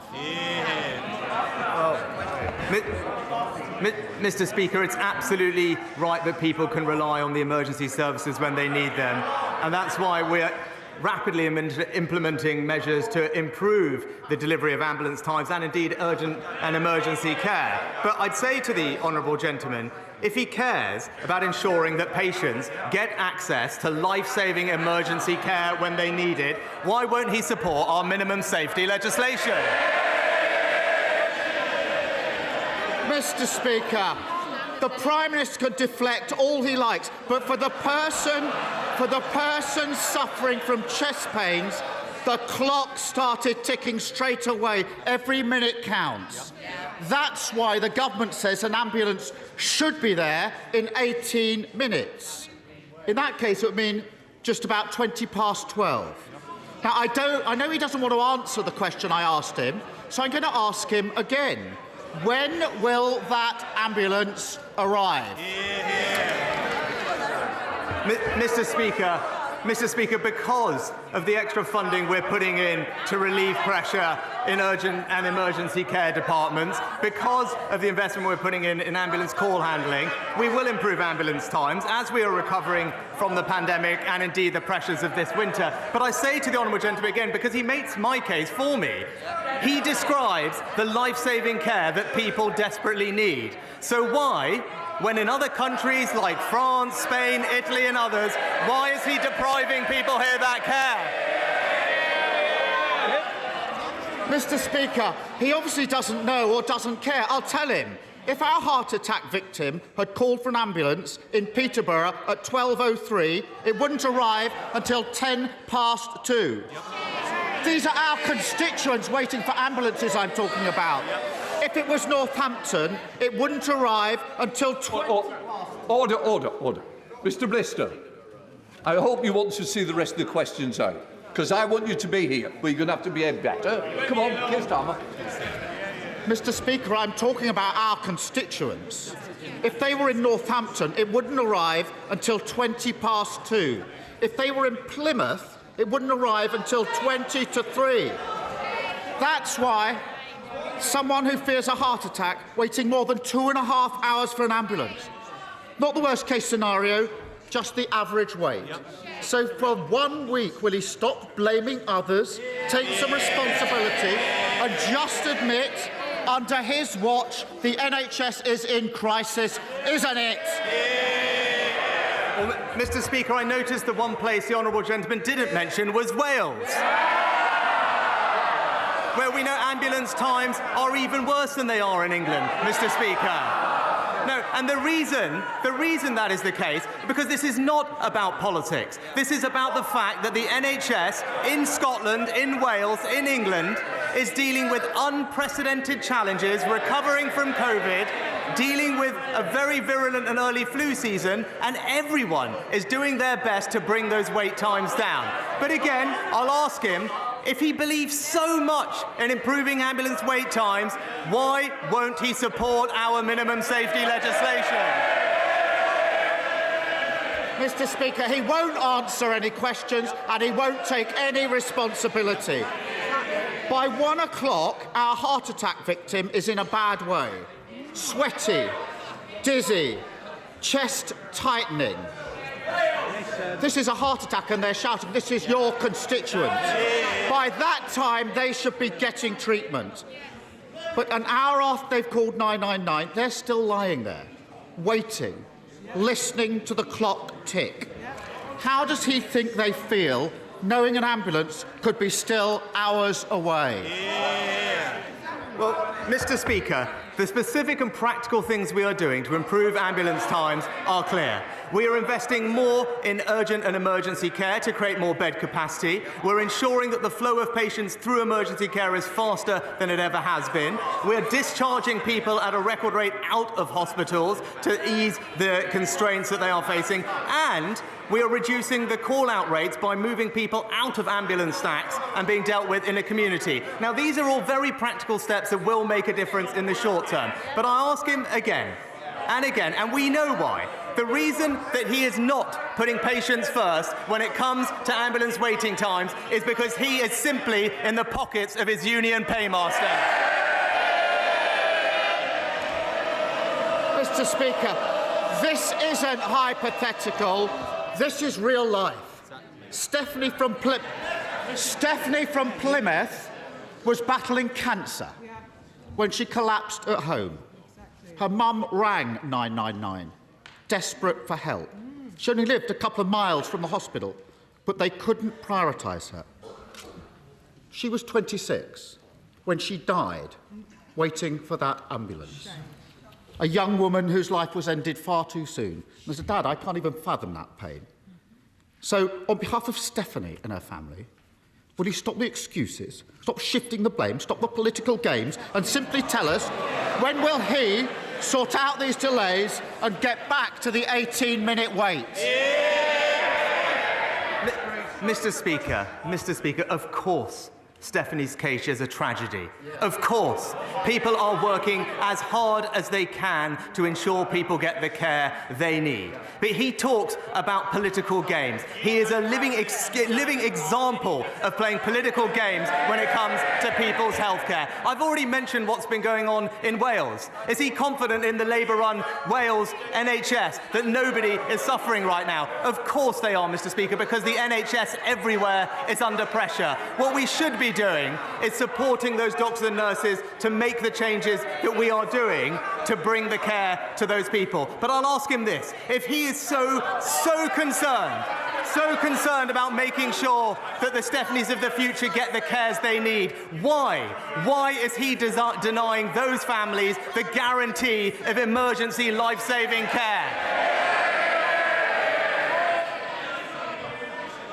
Mr. Speaker, it's absolutely right that people can rely on the emergency services when they need them, and that's why rapidly implementing measures to improve the delivery of ambulance times and indeed urgent and emergency care. But I'd say to the honourable gentleman, if he cares about ensuring that patients get access to life-saving emergency care when they need it, why won't he support our minimum safety legislation? Mr. Speaker, the Prime Minister can deflect all he likes, but for the person suffering from chest pains, the clock started ticking straight away. Every minute counts. That's why the government says an ambulance should be there in 18 minutes. In that case, it would mean just about 12:20. Now, I know he doesn't want to answer the question I asked him, so I'm going to ask him again. When will that ambulance arrive? Mr. Speaker, because of the extra funding we're putting in to relieve pressure in urgent and emergency care departments, because of the investment we're putting in ambulance call handling, we will improve ambulance times as we are recovering from the pandemic and indeed the pressures of this winter. But I say to the honourable gentleman again, because he makes my case for me, he describes the life-saving care that people desperately need. So why, when in other countries like France, Spain, Italy and others, why is he depriving people here that care? Mr. Speaker, he obviously doesn't know or doesn't care. I'll tell him. If our heart attack victim had called for an ambulance in Peterborough at 12:03, it wouldn't arrive until 2:10. These are our constituents waiting for ambulances I'm talking about. If it was Northampton, it wouldn't arrive until Order. Mr. Blister, I hope you want to see the rest of the questions out, because I want you to be here, but you're going to have to behave better. Come on, Keir Starmer. Mr. Speaker, I'm talking about our constituents. If they were in Northampton, it wouldn't arrive until 2:20. If they were in Plymouth, it wouldn't arrive until 2:50. That's why someone who fears a heart attack waiting more than 2.5 hours for an ambulance. Not the worst case scenario, just the average wait. So for 1 week, will he stop blaming others, take some responsibility and just admit under his watch the NHS is in crisis, isn't it? Well, Mr. Speaker, I noticed the one place the honourable gentleman didn't mention was Wales, where we know ambulance times are even worse than they are in England, Mr. Speaker. No, and the reason that is the case, because this is not about politics. This is about the fact that the NHS in Scotland, in Wales, in England is dealing with unprecedented challenges, recovering from COVID, dealing with a very virulent and early flu season, and everyone is doing their best to bring those wait times down. But again, I'll ask him, if he believes so much in improving ambulance wait times, why won't he support our minimum safety legislation? Mr. Speaker, he won't answer any questions and he won't take any responsibility. By 1 o'clock, our heart attack victim is in a bad way. Sweaty, dizzy, chest tightening. This is a heart attack and they're shouting, this is your constituents. By that time, they should be getting treatment. But an hour after they've called 999, they're still lying there, waiting, listening to the clock tick. How does he think they feel knowing an ambulance could be still hours away? Well, Mr. Speaker, the specific and practical things we are doing to improve ambulance times are clear. We are investing more in urgent and emergency care to create more bed capacity. We're ensuring that the flow of patients through emergency care is faster than it ever has been. We're discharging people at a record rate out of hospitals to ease the constraints that they are facing. And we are reducing the call-out rates by moving people out of ambulance stacks and being dealt with in a community. Now, these are all very practical steps that will make a difference in the short term. But I ask him again and again, and we know why. The reason that he is not putting patients first when it comes to ambulance waiting times is because he is simply in the pockets of his union paymaster. Mr. Speaker, this isn't hypothetical. This is real life. Stephanie from Plymouth was battling cancer when she collapsed at home. Her mum rang 999, desperate for help. She only lived a couple of miles from the hospital, but they couldn't prioritise her. She was 26 when she died, waiting for that ambulance. A young woman whose life was ended far too soon. And as a dad, I can't even fathom that pain. So, on behalf of Stephanie and her family, will you stop the excuses, stop shifting the blame, stop the political games, and simply tell us when will he sort out these delays and get back to the 18-minute wait? Mr. Speaker, of course Stephanie's case is a tragedy. Of course, people are working as hard as they can to ensure people get the care they need. But he talks about political games. He is a living example of playing political games when it comes to people's healthcare. I've already mentioned what's been going on in Wales. Is he confident in the Labour-run Wales NHS that nobody is suffering right now? Of course they are, Mr. Speaker, because the NHS everywhere is under pressure. What we should be doing is supporting those doctors and nurses to make the changes that we are doing to bring the care to those people. But I'll ask him this. If he is so concerned about making sure that the Stephanies of the future get the cares they need, why is he denying those families the guarantee of emergency life-saving care?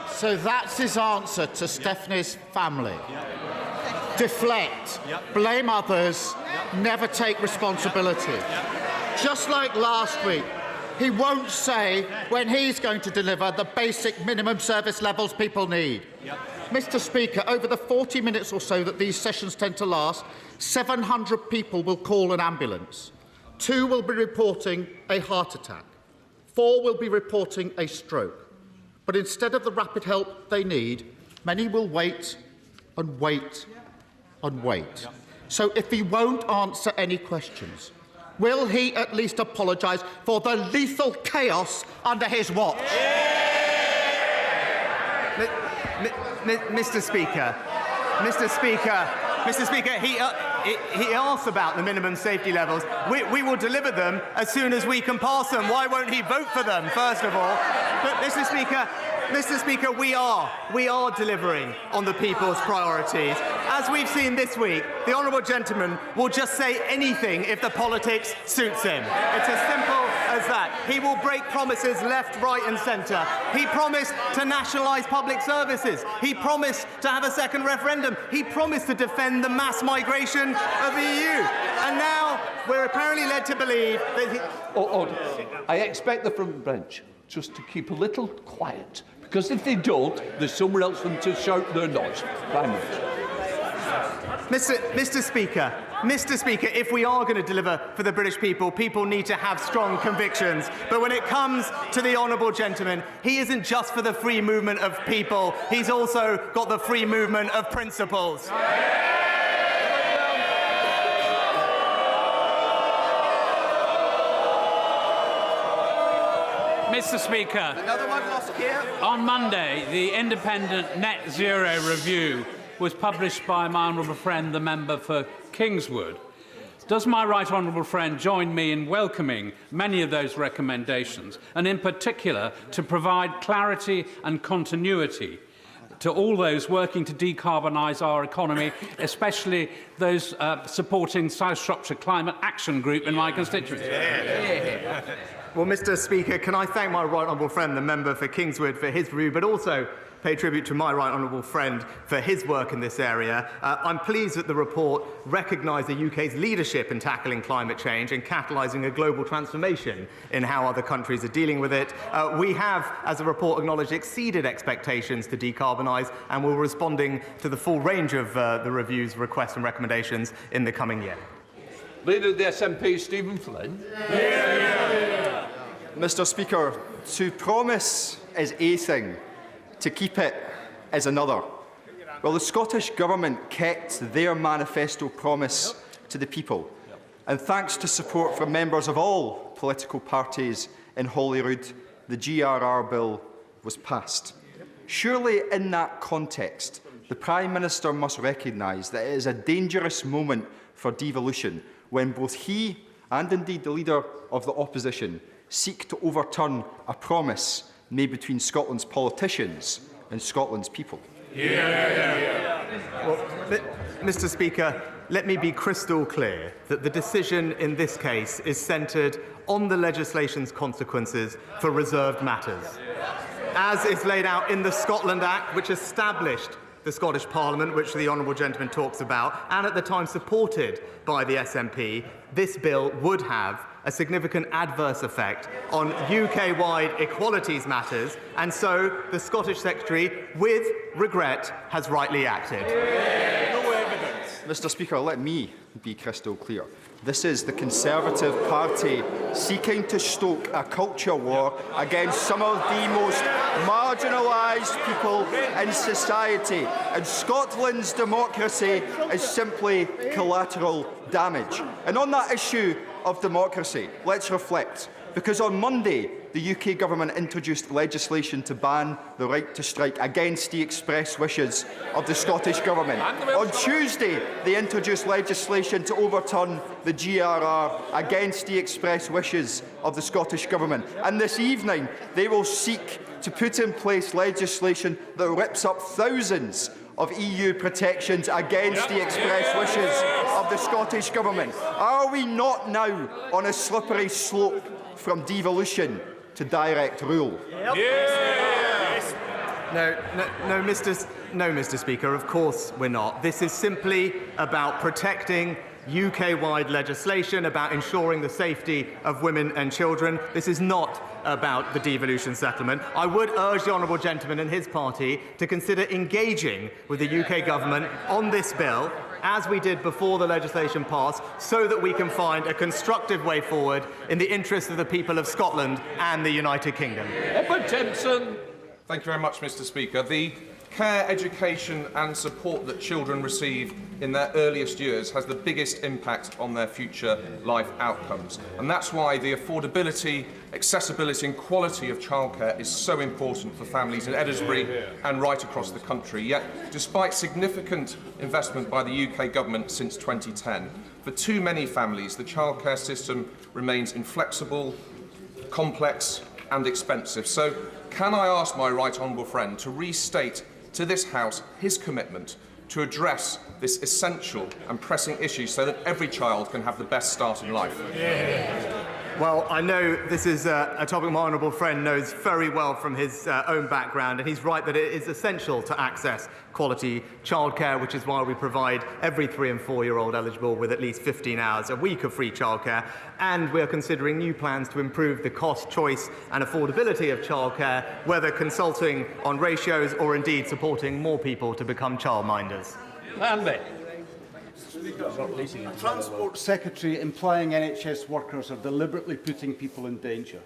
So that's his answer to Stephanie's family. Deflect, blame others, never take responsibility. Just like last week, he won't say when he's going to deliver the basic minimum service levels people need. Mr. Speaker, over the 40 minutes or so that these sessions tend to last, 700 people will call an ambulance. 2 will be reporting a heart attack. 4 will be reporting a stroke. But instead of the rapid help they need, many will wait and wait and wait. So if he won't answer any questions, will he at least apologise for the lethal chaos under his watch? Mr. Speaker, he asks about the minimum safety levels. We will deliver them as soon as we can pass them. Why won't he vote for them, first of all? But, Mr. Speaker, we are delivering on the people's priorities. As we've seen this week, the honourable gentleman will just say anything if the politics suits him. It's as simple as that. He will break promises left, right and centre. He promised to nationalise public services. He promised to have a second referendum. He promised to defend the mass migration of the EU. And now we're apparently led to believe that he... I expect the front bench just to keep a little quiet, because if they don't, there's somewhere else for them to shout their noise. Mr. Speaker, if we are going to deliver for the British people, people need to have strong convictions. But when it comes to the honourable gentleman, he isn't just for the free movement of people, he's also got the free movement of principles. Mr. Speaker, another one lost here. On Monday, the independent Net Zero review was published by my honourable friend, the member for Kingswood. Does my right honourable friend join me in welcoming many of those recommendations, and in particular to provide clarity and continuity to all those working to decarbonise our economy, especially those supporting South Shropshire Climate Action Group in my constituency? Well, Mr. Speaker, can I thank my right honourable friend, the member for Kingswood, for his review, but also pay tribute to my right honourable friend for his work in this area. I'm pleased that the report recognised the UK's leadership in tackling climate change and catalysing a global transformation in how other countries are dealing with it. We have, as the report acknowledged, exceeded expectations to decarbonise, and we're responding to the full range of the review's requests and recommendations in the coming year. Leader of the SNP, Stephen Flynn. Mr. Speaker, to promise is a thing, to keep it is another. Well, the Scottish Government kept their manifesto promise to the people, and thanks to support from members of all political parties in Holyrood, the GRR bill was passed. Surely, in that context, the Prime Minister must recognise that it is a dangerous moment for devolution when both he and indeed the Leader of the Opposition seek to overturn a promise made between Scotland's politicians and Scotland's people. Well, Mr. Speaker, let me be crystal clear that the decision in this case is centred on the legislation's consequences for reserved matters, as is laid out in the Scotland Act, which established the Scottish Parliament, which the honourable gentleman talks about, and at the time supported by the SNP. This bill would have a significant adverse effect on UK-wide equalities matters, and so the Scottish Secretary, with regret, has rightly acted. Mr. Speaker, let me be crystal clear. This is the Conservative Party seeking to stoke a culture war against some of the most marginalised people in society, and Scotland's democracy is simply collateral damage. And on that issue of democracy, let's reflect, because on Monday the UK Government introduced legislation to ban the right to strike against the express wishes of the Scottish Government. On Tuesday, they introduced legislation to overturn the GRR against the express wishes of the Scottish Government. And this evening, they will seek to put in place legislation that rips up thousands of EU protections against the express wishes of the Scottish Government. Are we not now on a slippery slope from devolution to direct rule? Yes. No, Mr. Speaker, of course we're not. This is simply about protecting UK-wide legislation, about ensuring the safety of women and children. This is not about the devolution settlement. I would urge the honourable gentleman and his party to consider engaging with the UK Government on this bill, as we did before the legislation passed, so that we can find a constructive way forward in the interest of the people of Scotland and the United Kingdom. Edward Tempson. Thank you very much, Mr. Speaker. The care, education and support that children receive in their earliest years has the biggest impact on their future life outcomes. And that's why the affordability, accessibility and quality of childcare is so important for families in Edinburgh and right across the country. Yet, despite significant investment by the UK Government since 2010, for too many families, the childcare system remains inflexible, complex and expensive. So, can I ask my right honourable friend to restate to this House his commitment to address this essential and pressing issue so that every child can have the best start in life? Well, I know this is a topic my honourable friend knows very well from his own background, and he's right that it is essential to access quality childcare, which is why we provide every 3- and 4-year-old eligible with at least 15 hours a week of free childcare, and we are considering new plans to improve the cost, choice and affordability of childcare, whether consulting on ratios or indeed supporting more people to become childminders. Andy. A Transport Secretary implying NHS workers are deliberately putting people in danger.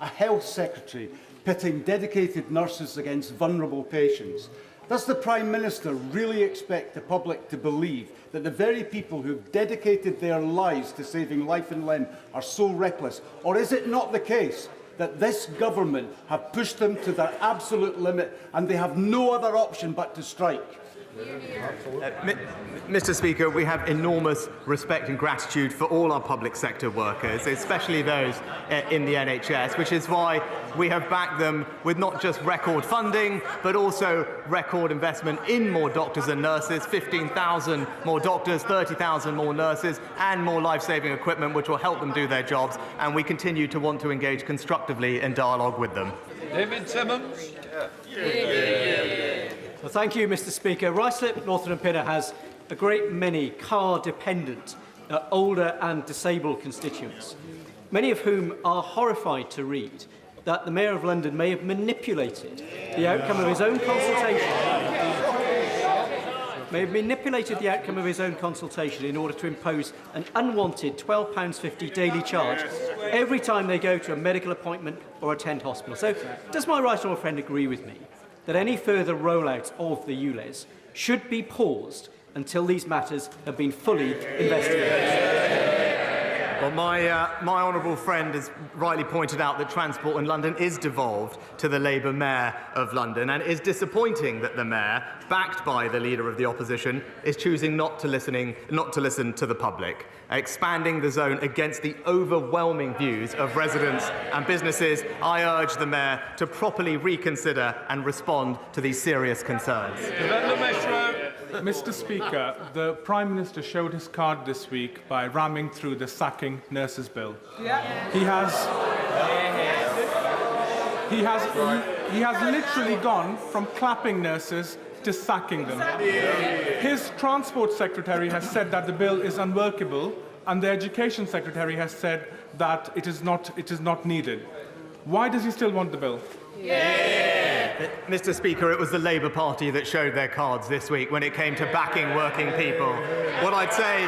A Health Secretary pitting dedicated nurses against vulnerable patients. Does the Prime Minister really expect the public to believe that the very people who have dedicated their lives to saving life and limb are so reckless? Or is it not the case that this government have pushed them to their absolute limit and they have no other option but to strike? Mr. Speaker, we have enormous respect and gratitude for all our public sector workers, especially those in the NHS, which is why we have backed them with not just record funding, but also record investment in more doctors and nurses, 15,000 more doctors, 30,000 more nurses, and more life-saving equipment, which will help them do their jobs. And we continue to want to engage constructively in dialogue with them. David Simmons. Well, thank you, Mr. Speaker. Ruislip, Northern and Pinner has a great many car-dependent, older and disabled constituents, many of whom are horrified to read that the Mayor of London may have manipulated the outcome of his own consultation, in order to impose an unwanted £12.50 daily charge every time they go to a medical appointment or attend hospital. So, does my right honourable friend agree with me that any further rollout of the ULEZ should be paused until these matters have been fully investigated? Well, my honourable friend has rightly pointed out that transport in London is devolved to the Labour Mayor of London, and it is disappointing that the Mayor, backed by the Leader of the Opposition, is choosing not to listen to the public, expanding the zone against the overwhelming views of residents and businesses. I urge the Mayor to properly reconsider and respond to these serious concerns. Mr. Speaker, the Prime Minister showed his card this week by ramming through the sacking nurses bill. He has literally gone from clapping nurses to sacking them. His Transport Secretary has said that the bill is unworkable, and the Education Secretary has said that it is not needed. Why does he still want the bill? Mr. Speaker, it was the Labour Party that showed their cards this week when it came to backing working people. What I'd say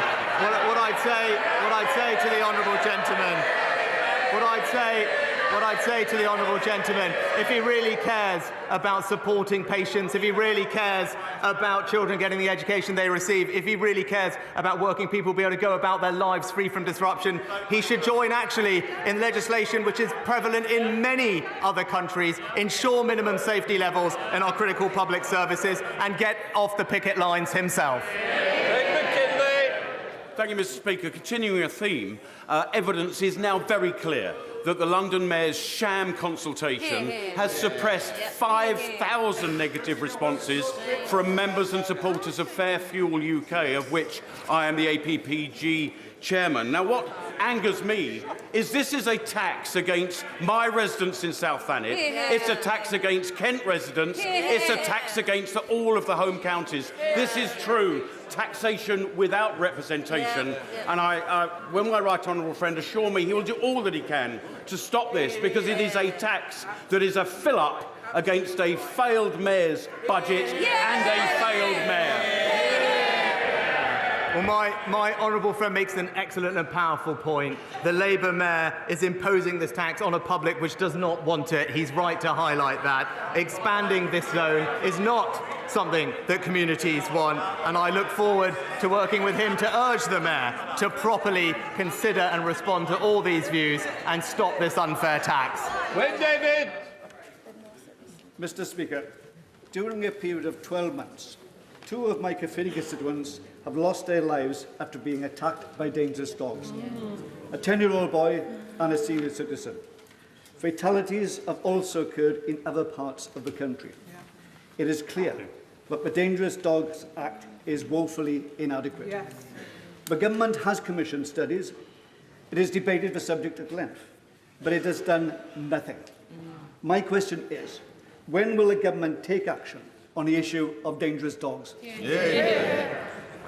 to the honourable gentleman, if he really cares about supporting patients, if he really cares about children getting the education they receive, if he really cares about working people being able to go about their lives free from disruption, he should join actually in legislation which is prevalent in many other countries, ensure minimum safety levels in our critical public services, and get off the picket lines himself. Thank you, Mr. Speaker. Continuing a theme, evidence is now very clear that the London Mayor's sham consultation has suppressed 5,000 negative responses from members and supporters of Fair Fuel UK, of which I am the APPG chairman. Now, what angers me is this is a tax against my residents in South Thanet. It's a tax against Kent residents. It's a tax against all of the home counties. This is true taxation without representation. And when my right honourable friend assure me he will do all that he can to stop this, because it is a tax that is a fill-up against a failed mayor's budget and a failed mayor. Well, my honourable friend makes an excellent and powerful point. The Labour Mayor is imposing this tax on a public which does not want it. He's right to highlight that. Expanding this zone is not something that communities want, and I look forward to working with him to urge the Mayor to properly consider and respond to all these views and stop this unfair tax. David! Mr. Speaker, during a period of 12 months, 2 of my Caerphilly constituents have lost their lives after being attacked by dangerous dogs. A 10-year-old boy and a senior citizen. Fatalities have also occurred in other parts of the country. It is clear that the Dangerous Dogs Act is woefully inadequate. The government has commissioned studies. It has debated the subject at length, but it has done nothing. My question is, when will the government take action on the issue of dangerous dogs?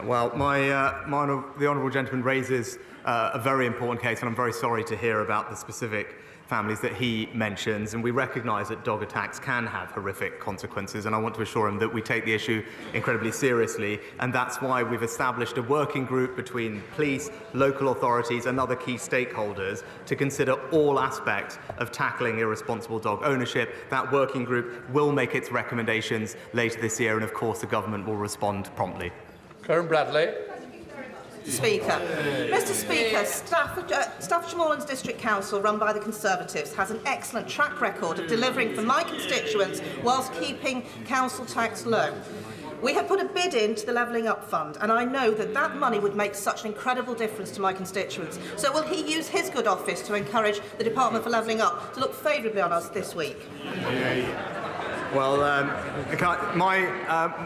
Well, the honourable gentleman raises a very important case, and I'm very sorry to hear about the specific families that he mentions, and we recognise that dog attacks can have horrific consequences, and I want to assure him that we take the issue incredibly seriously, and that's why we've established a working group between police, local authorities and other key stakeholders to consider all aspects of tackling irresponsible dog ownership. That working group will make its recommendations later this year, and of course the government will respond promptly. Karen Bradley. Speaker. Mr. Speaker, Staffordshire Moorlands District Council, run by the Conservatives, has an excellent track record of delivering for my constituents whilst keeping council tax low. We have put a bid into the Levelling Up Fund, and I know that that money would make such an incredible difference to my constituents. So will he use his good office to encourage the Department for Levelling Up to look favourably on us this week? Well, my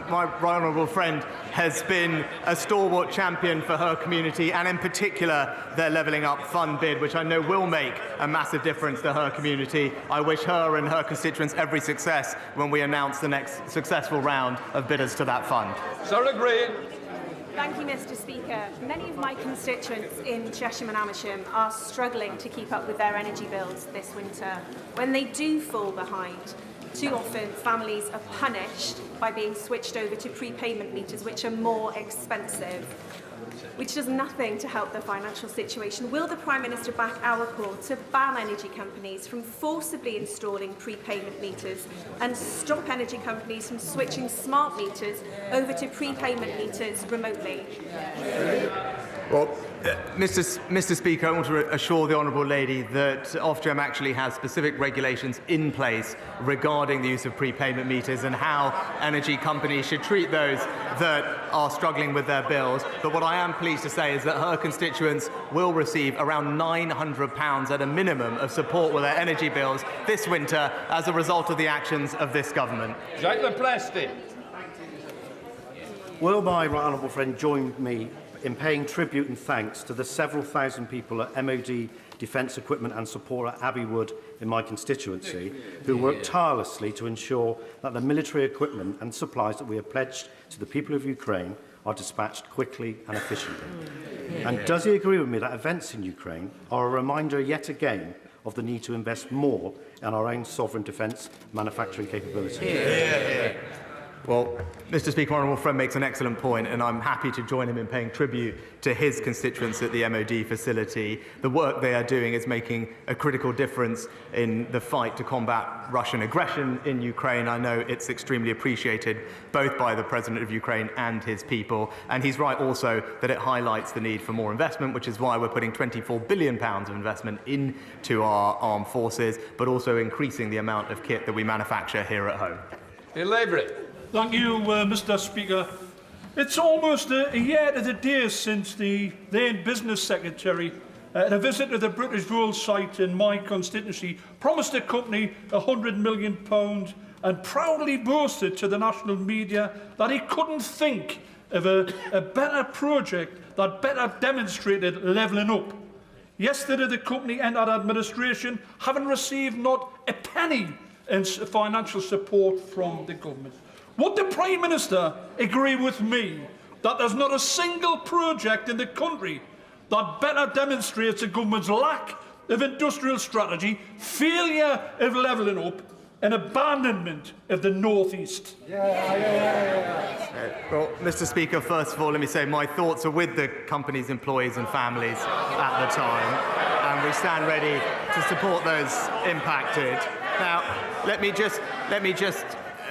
right honourable friend has been a stalwart champion for her community, and in particular their Levelling Up Fund bid, which I know will make a massive difference to her community. I wish her and her constituents every success when we announce the next successful round of bidders to that fund. Sarah Green. Thank you, Mr. Speaker. Many of my constituents in Cheshire and Amersham are struggling to keep up with their energy bills this winter. When they do fall behind, too often families are punished by being switched over to prepayment meters, which are more expensive. which does nothing to help their financial situation. Will the Prime Minister back our call to ban energy companies from forcibly installing prepayment meters and stop energy companies from switching smart meters over to prepayment meters remotely? Well, Mr. Speaker, I want to assure the honourable lady that Ofgem actually has specific regulations in place regarding the use of prepayment meters and how energy companies should treat those that are struggling with their bills. But what I am pleased to say is that her constituents will receive around £900 at a minimum of support with their energy bills this winter as a result of the actions of this government. Jacques Leplesty. Will my right honourable friend join me in paying tribute and thanks to the several thousand people at MOD Defence Equipment and Support at Abbey Wood in my constituency who work tirelessly to ensure that the military equipment and supplies that we have pledged to the people of Ukraine are dispatched quickly and efficiently? And does he agree with me that events in Ukraine are a reminder yet again of the need to invest more in our own sovereign defence manufacturing capability? Well, Mr. Speaker, honourable friend makes an excellent point, and I'm happy to join him in paying tribute to his constituents at the MOD facility. The work they are doing is making a critical difference in the fight to combat Russian aggression in Ukraine. I know it's extremely appreciated both by the President of Ukraine and his people. And he's right also that it highlights the need for more investment, which is why we're putting £24 billion of investment into our armed forces, but also increasing the amount of kit that we manufacture here at home. Thank you, Mr. Speaker. It's almost a year to the day since the then Business Secretary, at a visit to the British Rail site in my constituency, promised the company £100 million and proudly boasted to the national media that he couldn't think of a better project that better demonstrated levelling up. Yesterday, the company entered administration, having received not a penny in financial support from the government. Would the Prime Minister agree with me that there's not a single project in the country that better demonstrates the government's lack of industrial strategy, failure of levelling up and abandonment of the North East? Well, Mr. Speaker, first of all, let me say my thoughts are with the company's employees and families at the time, and we stand ready to support those impacted. Now, let me just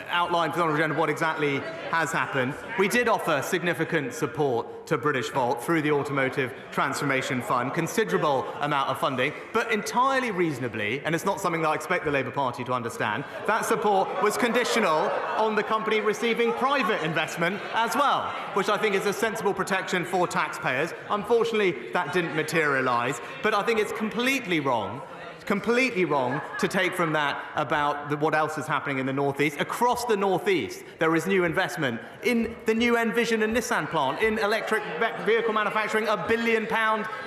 outline for the Honourable Gentleman what exactly has happened. We did offer significant support to British Volt through the Automotive Transformation Fund, considerable amount of funding, but entirely reasonably, and it's not something that I expect the Labour Party to understand, that support was conditional on the company receiving private investment as well, which I think is a sensible protection for taxpayers. Unfortunately, that didn't materialise, but I think it's completely wrong to take from that about what else is happening in the North East. Across the North East, there is new investment in the new Envision and Nissan plant, in electric vehicle manufacturing, £1 billion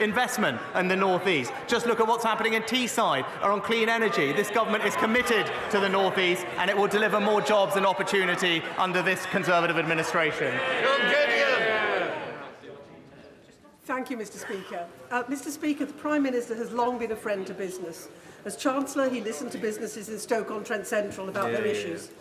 investment in the North East. Just look at what's happening in Teesside or on clean energy. This government is committed to the North East, and it will deliver more jobs and opportunity under this Conservative administration. Thank you, Mr. Speaker. Mr. Speaker, the Prime Minister has long been a friend to business. As Chancellor, he listened to businesses in Stoke-on-Trent Central about their issues.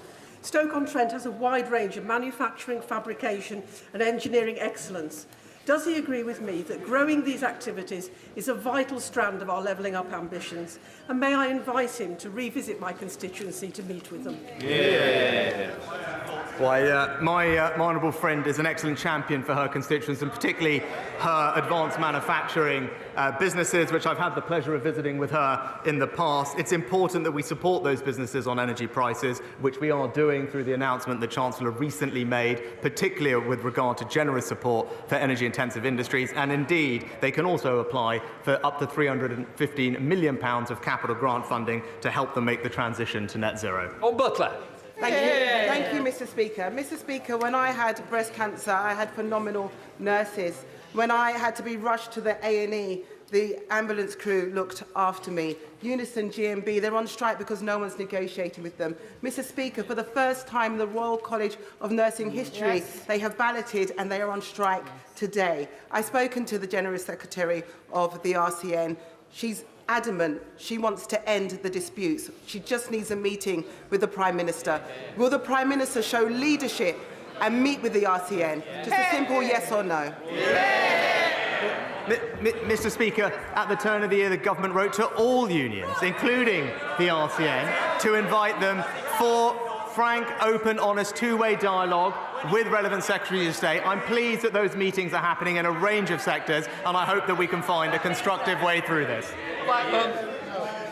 Stoke-on-Trent has a wide range of manufacturing, fabrication and engineering excellence. Does he agree with me that growing these activities is a vital strand of our levelling up ambitions? And may I invite him to revisit my constituency to meet with them? Why, my honourable friend is an excellent champion for her constituents, and particularly her advanced manufacturing businesses, which I've had the pleasure of visiting with her in the past. It's important that we support those businesses on energy prices, which we are doing through the announcement the Chancellor recently made, particularly with regard to generous support for energy-intensive industries. And indeed, they can also apply for up to £315 million of capital grant funding to help them make the transition to net zero. Butler. Thank you, Mr. Speaker. Mr. Speaker, when I had breast cancer, I had phenomenal nurses. When I had to be rushed to the A&E, the ambulance crew looked after me. Unison, GMB, they're on strike because no one's negotiating with them. Mr. Speaker, for the first time in the Royal College of Nursing history, they have balloted and they are on strike today. I've spoken to the General Secretary of the RCN. She's adamant she wants to end the disputes. She just needs a meeting with the Prime Minister. Will the Prime Minister show leadership and meet with the RCN? Just a simple yes or no. Mr. Speaker, at the turn of the year, the government wrote to all unions, including the RCN, to invite them for frank, open, honest, two-way dialogue with relevant Secretaries of State. I'm pleased that those meetings are happening in a range of sectors, and I hope that we can find a constructive way through this.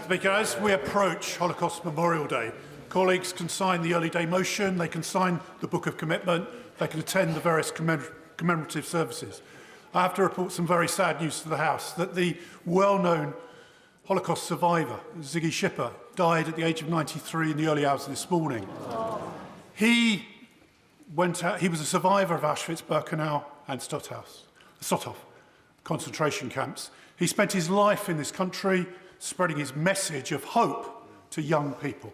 Speaker, as we approach Holocaust Memorial Day, colleagues can sign the early day motion, they can sign the Book of Commitment, they can attend the various commemorative services. I have to report some very sad news to the House, that the well-known Holocaust survivor, Ziggy Schipper, died at the age of 93 in the early hours of this morning. He was a survivor of Auschwitz, Birkenau and Stutthof concentration camps. He spent his life in this country spreading his message of hope to young people.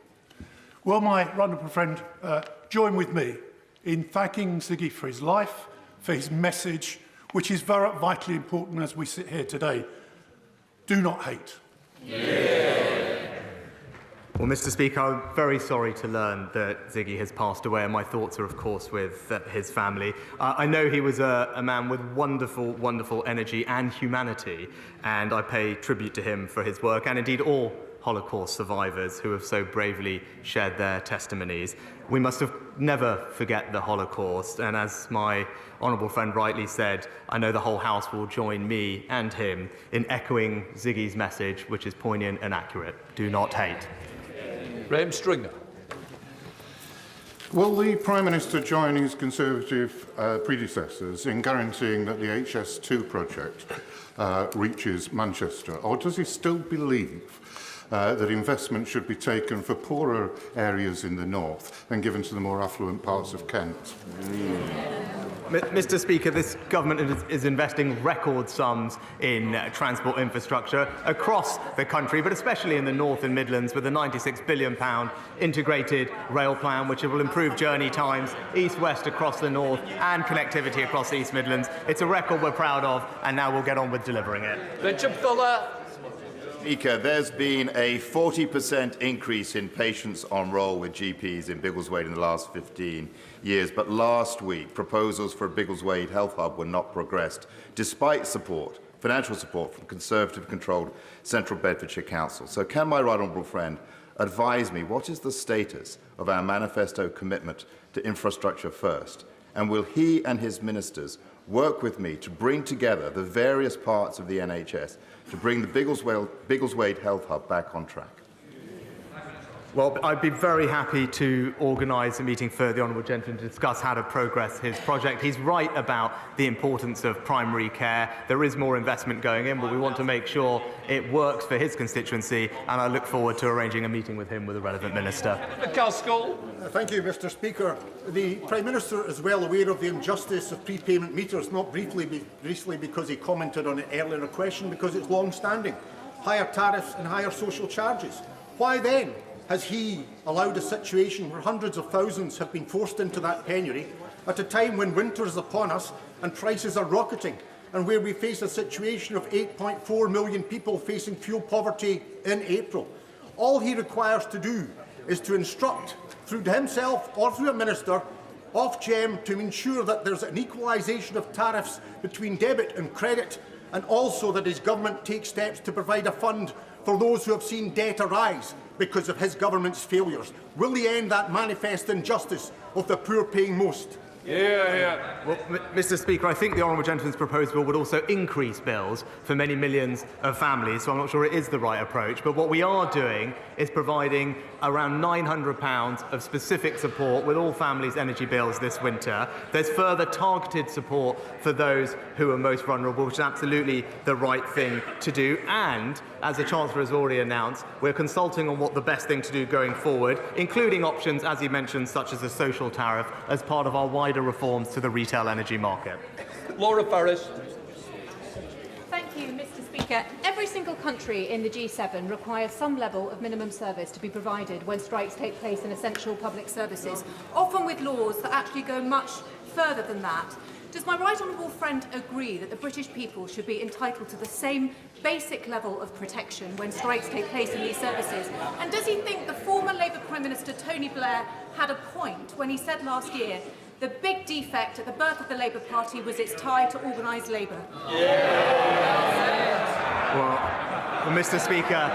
Will my honourable friend join with me in thanking Ziggy for his life, for his message, which is very vitally important as we sit here today. Do not hate. Well, Mr. Speaker, I'm very sorry to learn that Ziggy has passed away, and my thoughts are, of course, with his family. I know he was a man with wonderful, wonderful energy and humanity, and I pay tribute to him for his work, and indeed all Holocaust survivors who have so bravely shared their testimonies. We must have never forget the Holocaust, and as my honourable friend rightly said, I know the whole House will join me and him in echoing Ziggy's message, which is poignant and accurate. Do not hate. Graham Stringer. Will the Prime Minister join his Conservative predecessors in guaranteeing that the HS2 project reaches Manchester, or does he still believe that investment should be taken for poorer areas in the north and given to the more affluent parts of Kent? Mr. Speaker, this government is investing record sums in transport infrastructure across the country, but especially in the North and Midlands, with a £96 billion integrated rail plan, which will improve journey times east-west across the north and connectivity across the East Midlands. It's a record we're proud of, and now we'll get on with delivering it. Richard Fuller. Speaker, there's been a 40% increase in patients on roll with GPs in Biggleswade in the last 15 years, but last week proposals for a Biggleswade Health Hub were not progressed, despite financial support from Conservative-controlled Central Bedfordshire Council. So can my right honourable friend advise me what is the status of our manifesto commitment to infrastructure first, and will he and his ministers work with me to bring together the various parts of the NHS to bring the Biggleswade Health Hub back on track? Well, I'd be very happy to organise a meeting for the honourable gentleman to discuss how to progress his project. He's right about the importance of primary care. There is more investment going in, but we want to make sure it works for his constituency, and I look forward to arranging a meeting with him with the relevant minister. Thank you, Mr. Speaker. The Prime Minister is well aware of the injustice of prepayment meters, not recently because he commented on it earlier in a question, because it's long-standing. Higher tariffs and higher social charges. Why then has he allowed a situation where hundreds of thousands have been forced into that penury at a time when winter is upon us and prices are rocketing, and where we face a situation of 8.4 million people facing fuel poverty in April? All he requires to do is to instruct, through himself or through a minister, Ofgem to ensure that there's an equalisation of tariffs between debit and credit, and also that his government takes steps to provide a fund for those who have seen debt arise because of his government's failures. Will he end that manifest injustice of the poor paying most? Well, Mr. Speaker, I think the honourable gentleman's proposed bill would also increase bills for many millions of families, so I'm not sure it is the right approach. But what we are doing is providing around £900 of specific support with all families' energy bills this winter. There's further targeted support for those who are most vulnerable, which is absolutely the right thing to do. And, as the Chancellor has already announced, we're consulting on what the best thing to do going forward, including options, as he mentioned, such as a social tariff, as part of our wider reforms to the retail energy market. Laura Farris. Thank you, Mr. Speaker. Every single country in the G7 requires some level of minimum service to be provided when strikes take place in essential public services, often with laws that actually go much further than that. Does my right honourable friend agree that the British people should be entitled to the same basic level of protection when strikes take place in these services? And does he think the former Labour Prime Minister Tony Blair had a point when he said last year The big defect at the birth of the Labour Party was its tie to organised labour. Well, Mr. Speaker,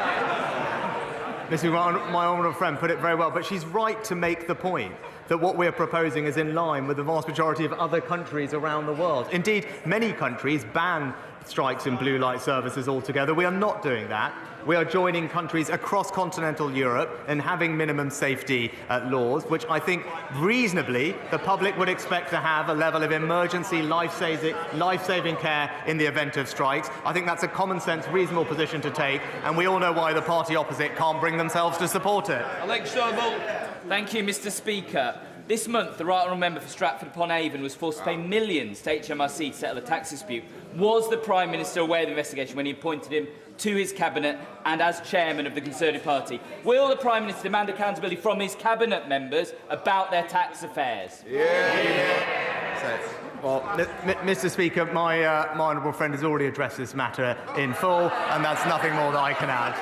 my honourable friend put it very well, but she's right to make the point that what we're proposing is in line with the vast majority of other countries around the world. Indeed, many countries ban strikes in blue light services altogether. We are not doing that. We are joining countries across continental Europe and having minimum safety laws, which I think reasonably the public would expect to have a level of emergency life-saving care in the event of strikes. I think that's a common sense, reasonable position to take, and we all know why the party opposite can't bring themselves to support it. Thank you, Mr. Speaker. This month, the Right Honourable Member for Stratford-upon-Avon was forced to pay millions to HMRC to settle a tax dispute. Was the Prime Minister aware of the investigation when he appointed him to his Cabinet and as Chairman of the Conservative Party? Will the Prime Minister demand accountability from his Cabinet members about their tax affairs? Well, Mr. Speaker, my honourable friend has already addressed this matter in full, and that's nothing more that I can add.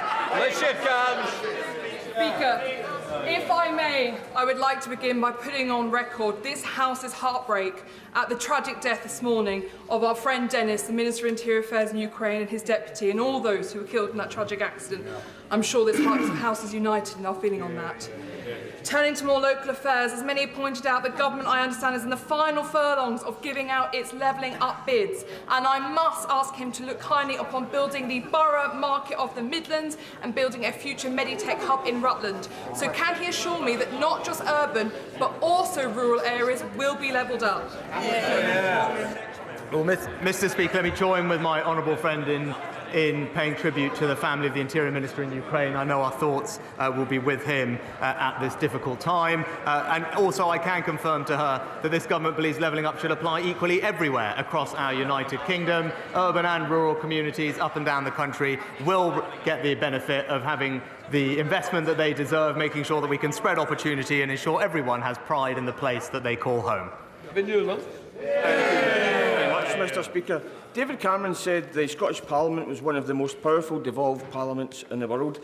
Speaker, if I may, I would like to begin by putting on record this House's heartbreak at the tragic death this morning of our friend Dennis, the Minister of Interior Affairs in Ukraine, and his deputy, and all those who were killed in that tragic accident. I'm sure this House is united in our feeling on that. Turning to more local affairs, as many have pointed out, the government, I understand, is in the final furlongs of giving out its levelling up bids, and I must ask him to look kindly upon building the borough market of the Midlands and building a future Meditech hub in Rutland. So can he assure me that not just urban, but also rural areas will be levelled up? Well, Mr. Speaker, let me join with my honourable friend in paying tribute to the family of the Interior Minister in Ukraine. I know our thoughts will be with him at this difficult time. And also I can confirm to her that this government believes levelling up should apply equally everywhere across our United Kingdom. Urban and rural communities up and down the country will get the benefit of having the investment that they deserve, making sure that we can spread opportunity and ensure everyone has pride in the place that they call home. Thank you very much, Mr. Speaker. David Cameron said the Scottish Parliament was one of the most powerful devolved parliaments in the world.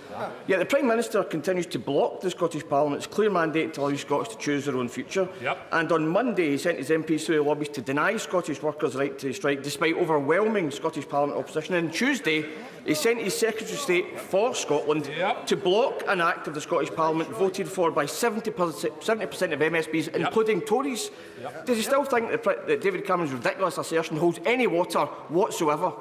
Yet the Prime Minister continues to block the Scottish Parliament's clear mandate to allow Scots to choose their own future. And on Monday, he sent his MPs through the lobbies to deny Scottish workers the right to strike, despite overwhelming Scottish Parliament opposition. And on Tuesday, he sent his Secretary of State for Scotland to block an act of the Scottish Parliament voted for by 70% of MSPs, including Tories. Does he still think that David Cameron's ridiculous assertion holds any water whatsoever?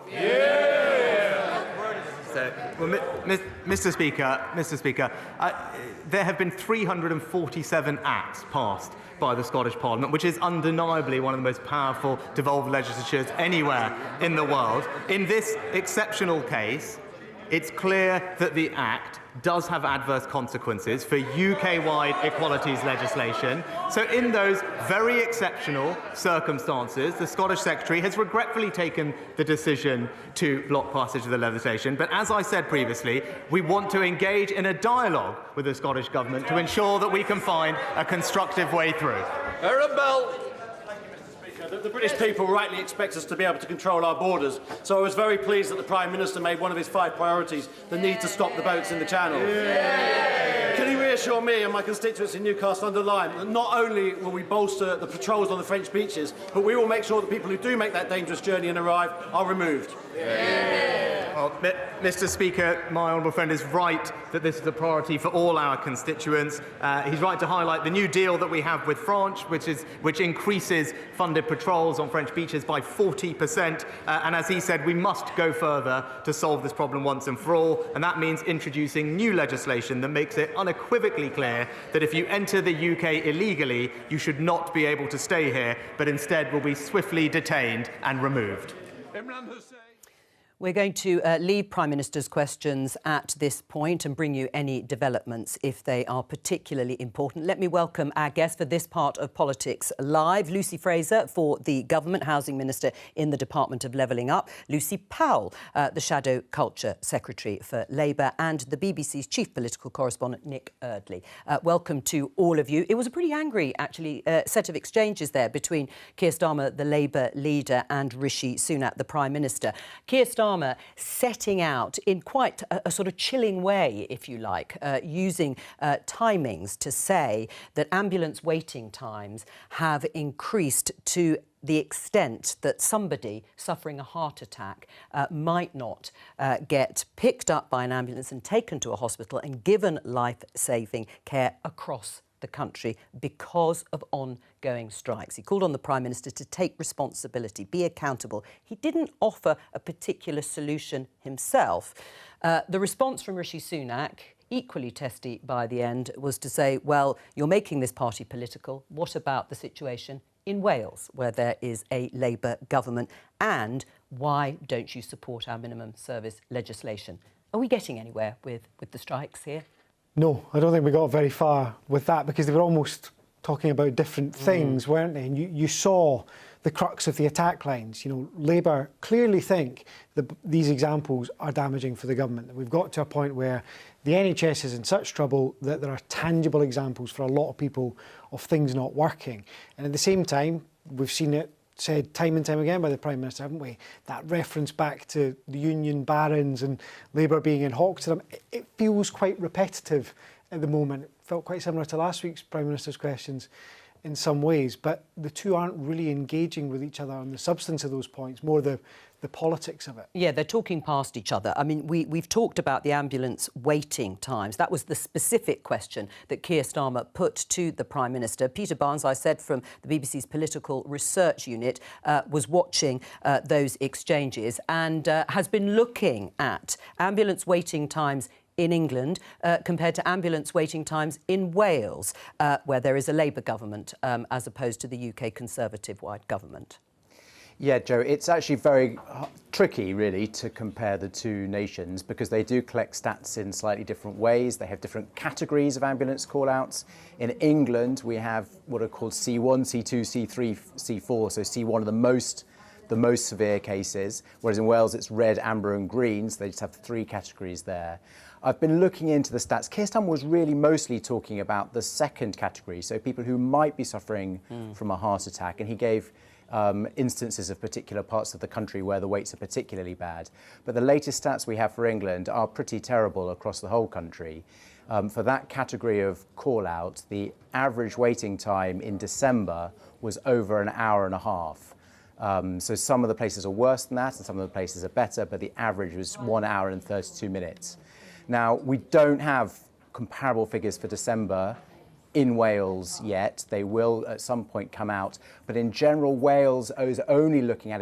Mr. Speaker, there have been 347 acts passed by the Scottish Parliament, which is undeniably one of the most powerful devolved legislatures anywhere in the world. In this exceptional case, it's clear that the Act does have adverse consequences for UK-wide equalities legislation. So in those very exceptional circumstances, the Scottish Secretary has regretfully taken the decision to block passage of the legislation. But as I said previously, we want to engage in a dialogue with the Scottish Government to ensure that we can find a constructive way through. The British people rightly expect us to be able to control our borders, so I was very pleased that the Prime Minister made one of his 5 priorities the need to stop the boats in the Channel. Can he reassure me and my constituents in Newcastle-under-Lyme that not only will we bolster the patrols on the French beaches, but we will make sure that people who do make that dangerous journey and arrive are removed? Well, Mr. Speaker, my honourable friend is right that this is a priority for all our constituents. He's right to highlight the new deal that we have with France, which increases funded patrols on French beaches by 40%. And as he said, we must go further to solve this problem once and for all. And that means introducing new legislation that makes it unequivocally clear that if you enter the UK illegally, you should not be able to stay here, but instead will be swiftly detained and removed. We're going to leave Prime Minister's questions at this point and bring you any developments if they are particularly important. Let me welcome our guest for this part of Politics Live, Lucy Fraser for the Government, Housing Minister in the Department of Levelling Up, Lucy Powell, the Shadow Culture Secretary for Labour, and the BBC's Chief Political Correspondent, Nick Eardley. Welcome to all of you. It was a pretty angry, actually, set of exchanges there between Keir Starmer, the Labour leader, and Rishi Sunak, the Prime Minister. Keir Starmer Starmer setting out in quite a sort of chilling way, if you like, using timings to say that ambulance waiting times have increased to the extent that somebody suffering a heart attack might not get picked up by an ambulance and taken to a hospital and given life-saving care across the country because of ongoing strikes. He called on the Prime Minister to take responsibility, be accountable. He didn't offer a particular solution himself. The response from Rishi Sunak, equally testy by the end, was to say, well, you're making this party political. What about the situation in Wales, where there is a Labour government? And why don't you support our minimum service legislation? Are we getting anywhere with the strikes here? No, I don't think we got very far with that, because they were almost talking about different things, weren't they? And you saw the crux of the attack lines. You know, Labour clearly think that these examples are damaging for the government. That we've got to a point where the NHS is in such trouble that there are tangible examples for a lot of people of things not working. And at the same time, we've seen it said time and time again by the Prime Minister, haven't we? That reference back to the union barons and Labour being in hock to them, it feels quite repetitive at the moment. It felt quite similar to last week's Prime Minister's questions in some ways, but the two aren't really engaging with each other on the substance of those points, more the politics of it. Yeah, they're talking past each other. I mean, we've talked about the ambulance waiting times. That was the specific question that Keir Starmer put to the Prime Minister. Peter Barnes, I said, from the BBC's Political Research Unit, was watching those exchanges and has been looking at ambulance waiting times in England compared to ambulance waiting times in Wales, where there is a Labour government as opposed to the UK Conservative-wide government. Yeah, Joe, it's actually very tricky, really, to compare the two nations because they do collect stats in slightly different ways. They have different categories of ambulance call-outs. In England, we have what are called C1, C2, C3, C4. So C1 are the most severe cases, whereas in Wales it's red, amber and green, so they just have 3 categories there. I've been looking into the stats. Keir Starmer was really mostly talking about the second category, so people who might be suffering from a heart attack, and he gave instances of particular parts of the country where the waits are particularly bad. But the latest stats we have for England are pretty terrible across the whole country. For that category of call-out, the average waiting time in December was over an hour and a half. So some of the places are worse than that and some of the places are better, but the average was 1 hour and 32 minutes. Now, we don't have comparable figures for December in Wales yet. They will at some point come out. But in general, Wales is only looking at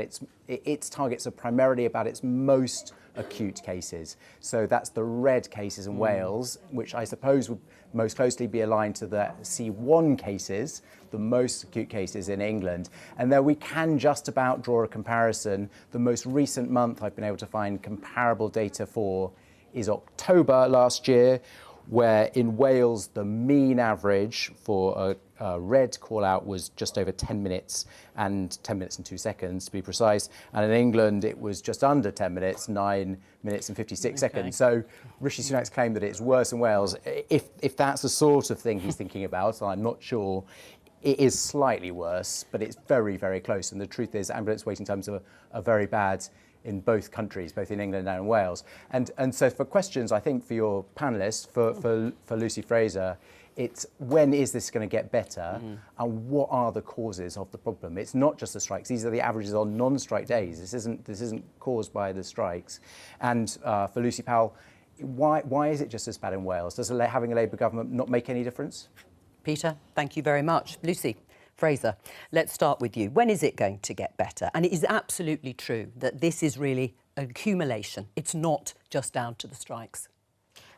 its targets are primarily about its most acute cases. So that's the red cases in Wales, which I suppose would most closely be aligned to the C1 cases, the most acute cases in England. And there we can just about draw a comparison. The most recent month I've been able to find comparable data for is October last year, where in Wales the mean average for a red call-out was just over 10 minutes, and 10 minutes and 2 seconds to be precise. And in England it was just under 10 minutes, 9 minutes and 56 seconds. So Rishi Sunak's claim that it's worse in Wales, if that's the sort of thing he's thinking about, I'm not sure. It is slightly worse, but it's very, very close. And the truth is ambulance waiting times are very bad in both countries, both in England and in Wales. And so for questions, I think, for your panellists, for Lucy Fraser, it's when is this going to get better and what are the causes of the problem? It's not just the strikes. These are the averages on non-strike days. This isn't caused by the strikes. And for Lucy Powell, why is it just as bad in Wales? Does having a Labour government not make any difference? Peter, thank you very much. Lucy Fraser, let's start with you. When is it going to get better? And it is absolutely true that this is really an accumulation. It's not just down to the strikes.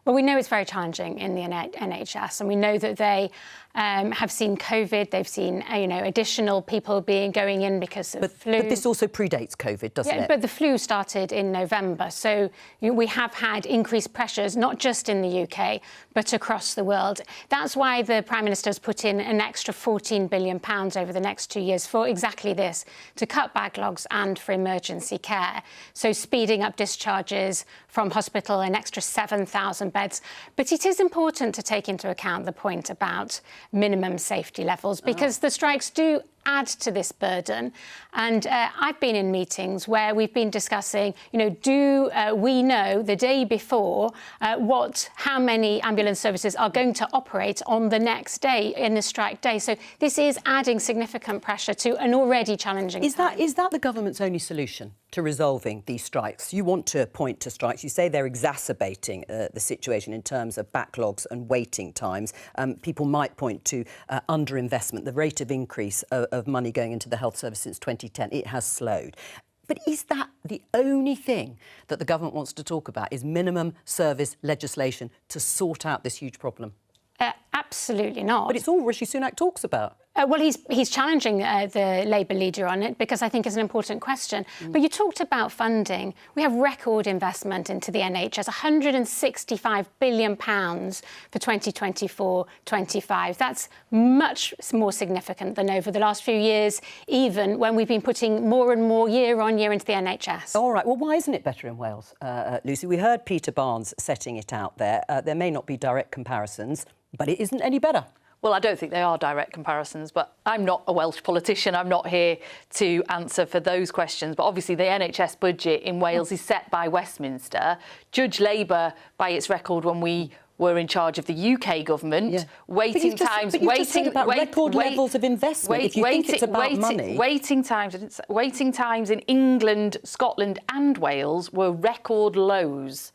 Well, we know it's very challenging in the NHS, and we know that they have seen COVID. They've seen, additional people going in because of flu. But this also predates COVID, doesn't it? But the flu started in November, so we have had increased pressures, not just in the UK, but across the world. That's why the Prime Minister has put in an extra £14 billion over the next 2 years for exactly this, to cut backlogs and for emergency care. So speeding up discharges from hospital, an extra 7,000 beds. But it is important to take into account the point about minimum safety levels, because the strikes do add to this burden. And I've been in meetings where we've been discussing, do we know the day before how many ambulance services are going to operate on the next day in the strike day? So this is adding significant pressure to an already challenging time. Is that the government's only solution to resolving these strikes? You want to point to strikes. You say they're exacerbating the situation in terms of backlogs and waiting times. People might point to underinvestment, the rate of increase of money going into the health service since 2010. It has slowed. But is that the only thing that the government wants to talk about, is minimum service legislation to sort out this huge problem? Absolutely not. But it's all Rishi Sunak talks about. Well, he's challenging the Labour leader on it because I think it's an important question. But you talked about funding. We have record investment into the NHS, £165 billion for 2024-25. That's much more significant than over the last few years, even when we've been putting more and more year on year into the NHS. All right. Well, why isn't it better in Wales, Lucy? We heard Peter Barnes setting it out there. There may not be direct comparisons, but it isn't any better. Well, I don't think they are direct comparisons, but I'm not a Welsh politician. I'm not here to answer for those questions. But obviously, the NHS budget in Wales is set by Westminster. Judge Labour, by its record when we were in charge of the UK government, waiting times... But you've just said about record levels of investment. If you think it's about money... Waiting times in England, Scotland and Wales were record lows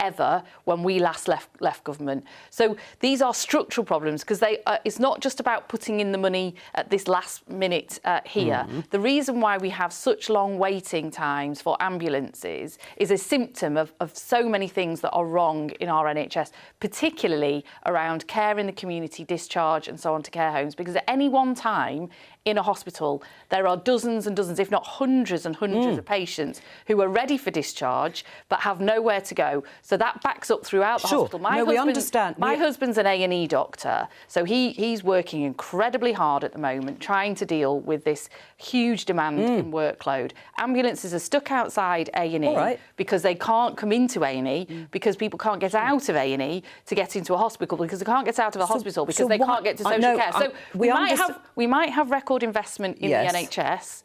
ever when we last left government. So these are structural problems because it's not just about putting in the money at this last minute here. The reason why we have such long waiting times for ambulances is a symptom of so many things that are wrong in our NHS, particularly around care in the community, discharge and so on to care homes, because at any one time in a hospital, there are dozens and dozens, if not hundreds and hundreds of patients who are ready for discharge but have nowhere to go. So that backs up throughout the hospital. We understand. My husband's an A&E doctor, so he's working incredibly hard at the moment, trying to deal with this huge demand in workload. Ambulances are stuck outside A&E because they can't come into A&E because people can't get out of A&E to get into a hospital because they can't get out of a hospital because they can't get to social care. So we might have record investment in the NHS,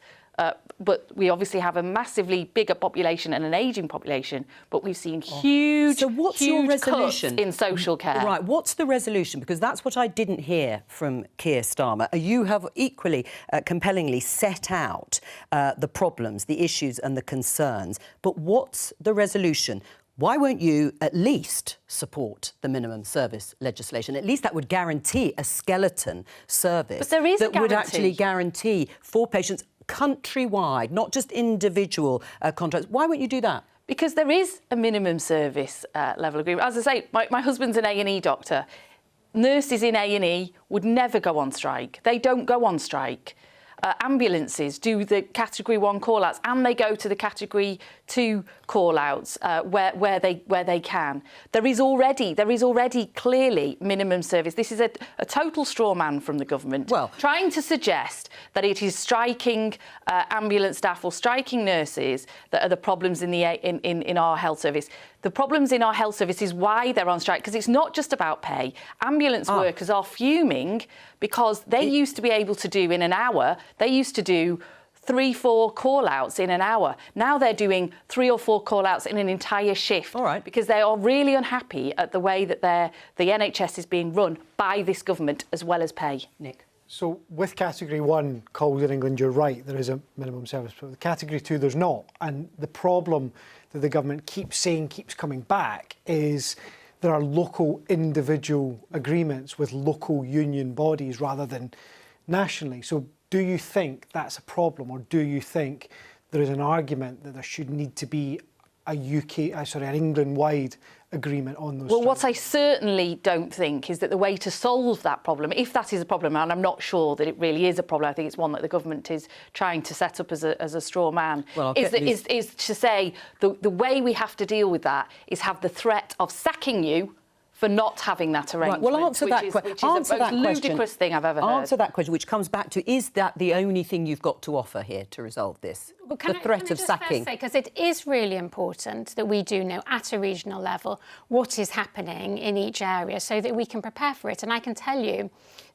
but we obviously have a massively bigger population and an ageing population, but we've seen huge, so what's your resolution in social care. Right, what's the resolution? Because that's what I didn't hear from Keir Starmer. You have equally compellingly set out the problems, the issues and the concerns, but what's the resolution? Why won't you at least support the minimum service legislation? At least that would guarantee a skeleton service that would actually guarantee for patients countrywide, not just individual contracts. Why won't you do that? Because there is a minimum service level agreement. As I say, my husband's an A&E doctor. Nurses in A&E would never go on strike. They don't go on strike. Ambulances do the Category 1 call-outs and they go to the Category 2 call-outs where they can. There is already clearly minimum service. This is a total straw man from the government, trying to suggest that it is striking ambulance staff or striking nurses that are the problems in our health service. The problems in our health service is why they're on strike, because it's not just about pay. Ambulance workers are fuming because they used to be able to do in an hour, they used to do 3-4 call-outs in an hour. Now they're doing 3 or 4 call-outs in an entire shift. Because they are really unhappy at the way that the NHS is being run by this government as well as pay. Nick? So with Category 1 calls in England, you're right, there is a minimum service, but with Category 2 there's not. And the problem that the government keeps saying, keeps coming back, is there are local individual agreements with local union bodies rather than nationally. So do you think that's a problem, or do you think there is an argument that there should need to be an England-wide agreement on those? Well, what I certainly don't think is that the way to solve that problem, if that is a problem, and I'm not sure that it really is a problem, I think it's one that the government is trying to set up as a straw man, is to say the way we have to deal with that is have the threat of sacking you for not having that arrangement. Right, well, answer that question. Which is the most ludicrous thing I've ever heard. Answer that question, which comes back to, is that the only thing you've got to offer here to resolve this? Well, the threat of sacking. Because it is really important that we do know at a regional level what is happening in each area so that we can prepare for it. And I can tell you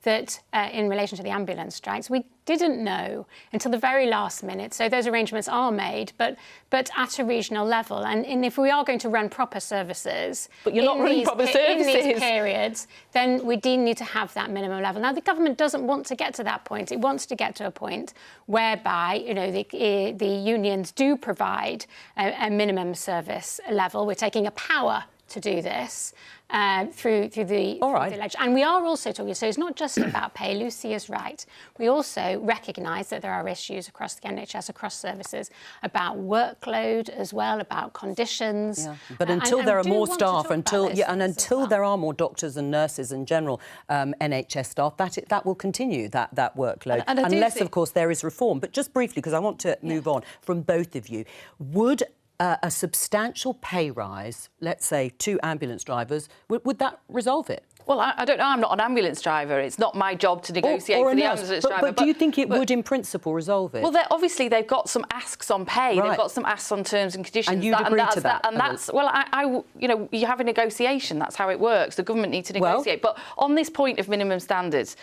that in relation to the ambulance strikes, we didn't know until the very last minute. So those arrangements are made, but at a regional level. And if we are going to run proper services, but you're not running proper services in these periods, then we do need to have that minimum level. Now, the government doesn't want to get to that point. It wants to get to a point whereby, the unions do provide a minimum service level. We're taking a power to do this through the legislation. And we are also talking, so it's not just about pay. Lucy is right. We also recognise that there are issues across the NHS, across services, about workload as well, about conditions. Yeah. But until there are more staff, until there are more doctors and nurses and general NHS staff, that will continue, that workload, unless, of course, there is reform. But just briefly, because I want to move on from both of you, would a substantial pay rise, let's say, to ambulance drivers, would that resolve it? Well, I don't know. I'm not an ambulance driver. It's not my job to negotiate for the ambulance driver. But do you think it would, in principle, resolve it? Well, obviously, they've got some asks on pay. Right. They've got some asks on terms and conditions. And you'd agree to that? And that's, well, you have a negotiation. That's how it works. The government needs to negotiate. But on this point of minimum standards,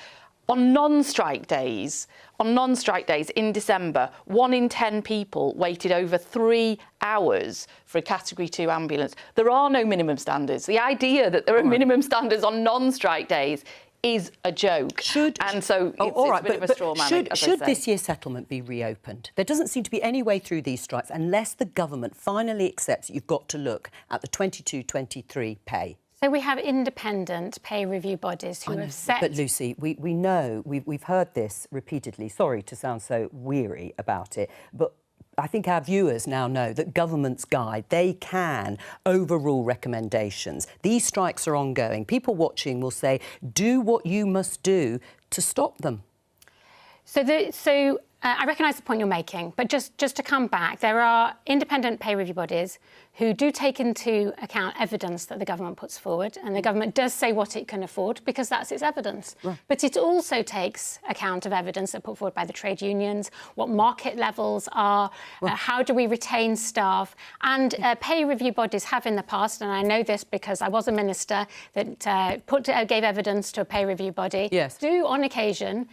on non-strike days in December, 1 in 10 people waited over 3 hours for a Category 2 ambulance. There are no minimum standards. The idea that there are minimum standards on non-strike days is a joke. It's a bit of a straw man. Should this year's settlement be reopened? There doesn't seem to be any way through these strikes unless the government finally accepts you've got to look at the 22-23 pay. So we have independent pay review bodies who have set... But, Lucy, we know, we've heard this repeatedly. Sorry to sound so weary about it, but I think our viewers now know that government's guide, they can overrule recommendations. These strikes are ongoing. People watching will say, do what you must do to stop them. I recognise the point you're making, but just to come back, there are independent pay review bodies who do take into account evidence that the government puts forward, and the government does say what it can afford because that's its evidence. Right. But it also takes account of evidence that put forward by the trade unions, what market levels are, how do we retain staff, and pay review bodies have in the past, and I know this because I was a minister that gave evidence to a pay review body, do on occasion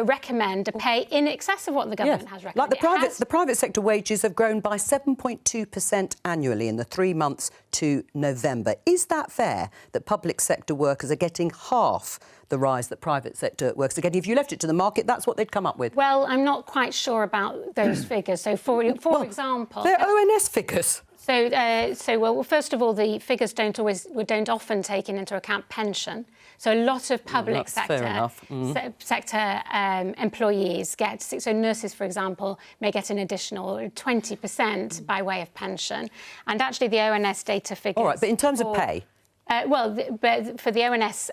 recommend a pay in excess of what the government has recommended. Like the private sector wages have grown by 7.2% annually in the 3 months to November. Is that fair that public sector workers are getting half the rise that private sector workers are getting? If you left it to the market, that's what they'd come up with. Well, I'm not quite sure about those figures. So, for example... They're ONS figures. Well, first of all, the figures don't often take into account pension. So a lot of public sector employees get, so nurses, for example, may get an additional 20% by way of pension. And actually the ONS data figures... All right, but in terms of pay? But for the ONS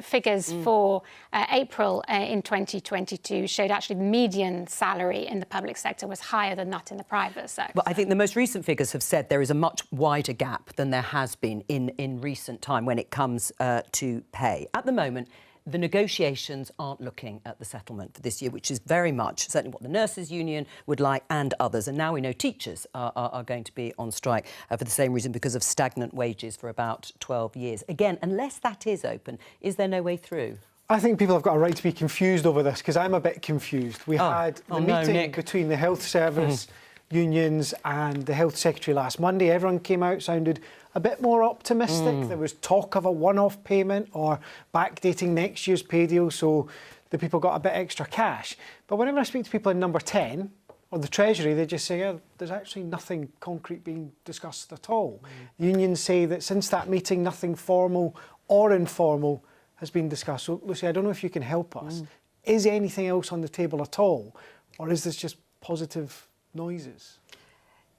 figures for April in 2022 showed actually the median salary in the public sector was higher than that in the private sector. Well, I think the most recent figures have said there is a much wider gap than there has been in recent time when it comes to pay. At the moment, the negotiations aren't looking at the settlement for this year, which is very much certainly what the Nurses' Union would like and others. And now we know teachers are going to be on strike for the same reason, because of stagnant wages for about 12 years. Again, unless that is open, is there no way through? I think people have got a right to be confused over this, because I'm a bit confused. We had the meeting between the Health Service unions and the Health Secretary last Monday. Everyone came out, sounded a bit more optimistic. There was talk of a one-off payment or backdating next year's pay deal so the people got a bit extra cash. But whenever I speak to people in Number 10 or the Treasury, they just say, there's actually nothing concrete being discussed at all. The unions say that since that meeting, nothing formal or informal has been discussed. So, Lucy, I don't know if you can help us. Is anything else on the table at all? Or is this just positive noises?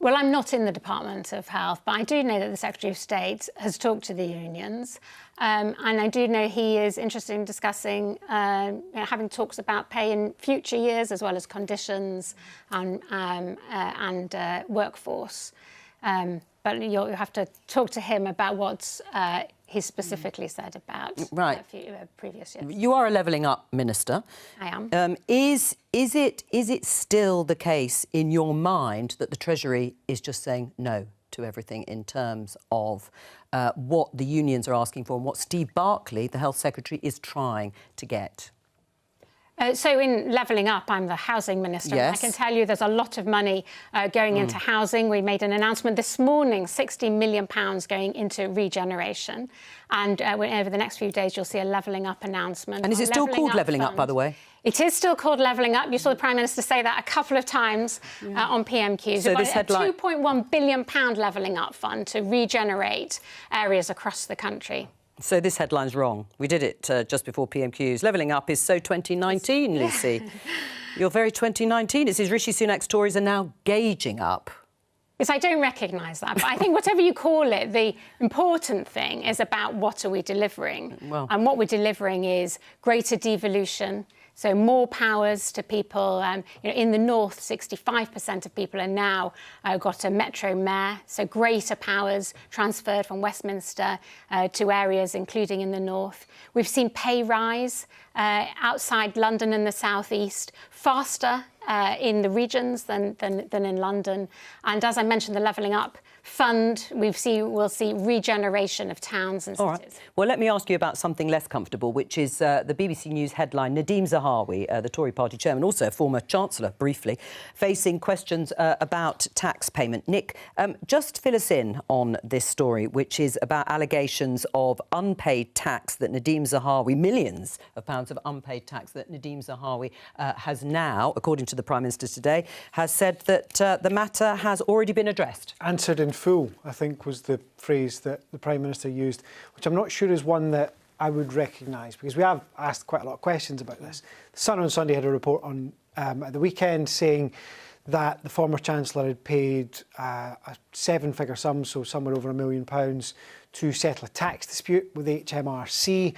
Well, I'm not in the Department of Health, but I do know that the Secretary of State has talked to the unions, and I do know he is interested in discussing, having talks about pay in future years, as well as conditions and workforce. But you'll have to talk to him about what he specifically said about previous years. You are a Levelling Up Minister. I am. Is it still the case in your mind that the Treasury is just saying no? to everything in terms of what the unions are asking for and what Steve Barclay, the Health Secretary, is trying to get? So in Levelling Up, I'm the Housing Minister. Yes. I can tell you there's a lot of money going into housing. We made an announcement this morning, £60 million going into regeneration. And over the next few days, you'll see a Levelling Up announcement. And is it still called Levelling Up, by the way? It is still called Levelling Up. You saw the Prime Minister say that a couple of times on PMQs. So We've this got headline... a £2.1 billion Levelling Up fund to regenerate areas across the country. So this headline's wrong. We did it just before PMQs. Levelling Up is so 2019, Lucy. You're very 2019. It says Rishi Sunak's Tories are now gauging up. Yes, I don't recognise that. But I think whatever you call it, the important thing is about what are we delivering. Well. And what we're delivering is greater devolution. So more powers to people. In the north, 65% of people are now got a metro mayor. So greater powers transferred from Westminster to areas, including in the north. We've seen pay rise outside London and the south east, faster in the regions than in London. And as I mentioned, the Levelling Up fund, we'll see regeneration of towns and cities. All right. Well, let me ask you about something less comfortable, which is the BBC News headline, Nadeem Zahawi, the Tory party chairman, also a former Chancellor, briefly, facing questions about tax payment. Nick, just fill us in on this story, which is about allegations of unpaid tax that Nadeem Zahawi, millions of pounds of unpaid tax that Nadeem Zahawi has now, according to the Prime Minister today, has said that the matter has already been addressed. Answered in full, I think, was the phrase that the Prime Minister used, which I'm not sure is one that I would recognise, because we have asked quite a lot of questions about this. The Sun on Sunday had a report on at the weekend saying that the former Chancellor had paid a seven-figure sum, so somewhere over £1 million, to settle a tax dispute with HMRC.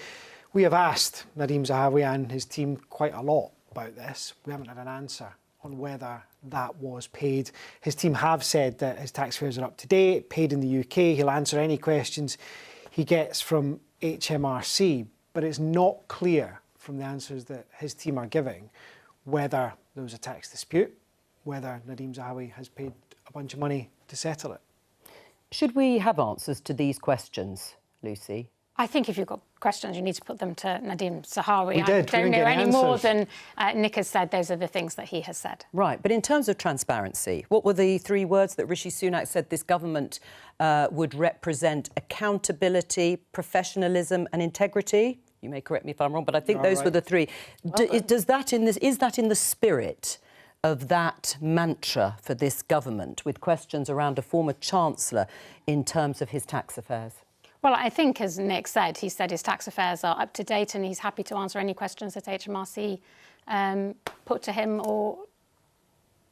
We have asked Nadeem Zahawi and his team quite a lot about this. We haven't had an answer on whether that was paid. His team have said that his tax fares are up to date, paid in the UK. He'll answer any questions he gets from HMRC, but it's not clear from the answers that his team are giving whether there was a tax dispute, whether Nadeem Zahawi has paid a bunch of money to settle it. Should we have answers to these questions, Lucy? I think if you've got questions, you need to put them to Nadeem Zahawi. We did. I don't know any more than Nick has said. Those are the things that he has said. Right, but in terms of transparency, what were the three words that Rishi Sunak said this government would represent? Accountability, professionalism and integrity? You may correct me if I'm wrong, but I think those were the three. Is that in the spirit of that mantra for this government, with questions around a former Chancellor in terms of his tax affairs? Well, I think, as Nick said, he said his tax affairs are up to date and he's happy to answer any questions that HMRC put to him or...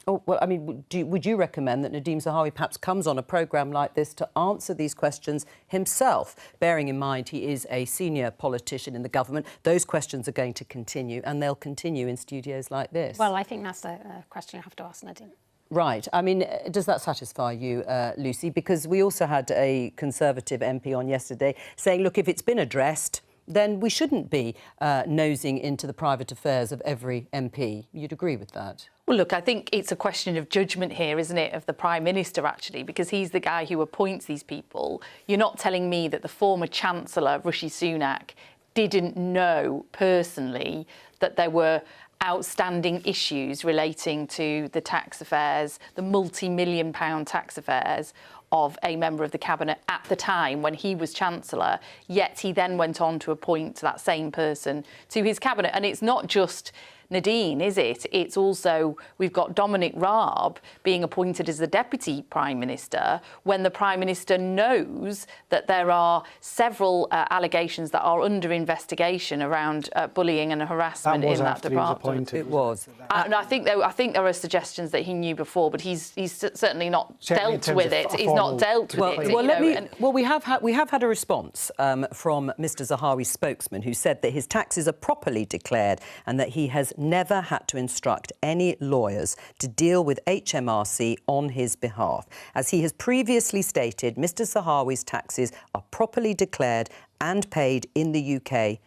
Oh, well, I mean, would you recommend that Nadeem Zahawi perhaps comes on a programme like this to answer these questions himself, bearing in mind he is a senior politician in the government? Those questions are going to continue, and they'll continue in studios like this. Well, I think that's a question you have to ask Nadeem. Right. I mean, does that satisfy you, Lucy? Because we also had a Conservative MP on yesterday saying, look, if it's been addressed, then we shouldn't be nosing into the private affairs of every MP. You'd agree with that? Well, look, I think it's a question of judgment here, isn't it, of the Prime Minister, actually, because he's the guy who appoints these people. You're not telling me that the former Chancellor, Rishi Sunak, didn't know personally that there were outstanding issues relating to the tax affairs, the multi-million-pound tax affairs of a member of the Cabinet at the time when he was Chancellor, yet he then went on to appoint that same person to his Cabinet. And it's not just Nadine, is it? It's also, we've got Dominic Raab being appointed as the Deputy Prime Minister when the Prime Minister knows that there are several allegations that are under investigation around bullying and harassment in that department. It was. And I think there are suggestions that he knew before, but he's certainly not dealt with it. He's not dealt with it. Well, we have had a response from Mr. Zahawi's spokesman, who said that his taxes are properly declared and that he has never had to instruct any lawyers to deal with HMRC on his behalf. As he has previously stated, Mr. Zahawi's taxes are properly declared and paid in the UK,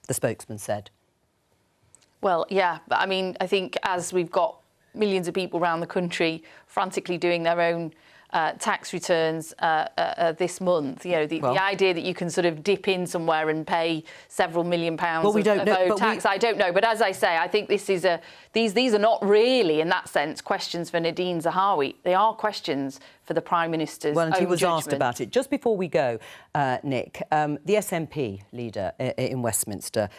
the spokesman said. Well, yeah, but I mean, I think as we've got millions of people around the country frantically doing their own tax returns this month. You know, the idea that you can sort of dip in somewhere and pay several million pounds of owed tax, I don't know. But as I say, I think this is these are not really, in that sense, questions for Nadine Zahawi. They are questions for the Prime Minister's Well, and he was judgment. asked about it. Just before we go, Nick, the SNP leader in Westminster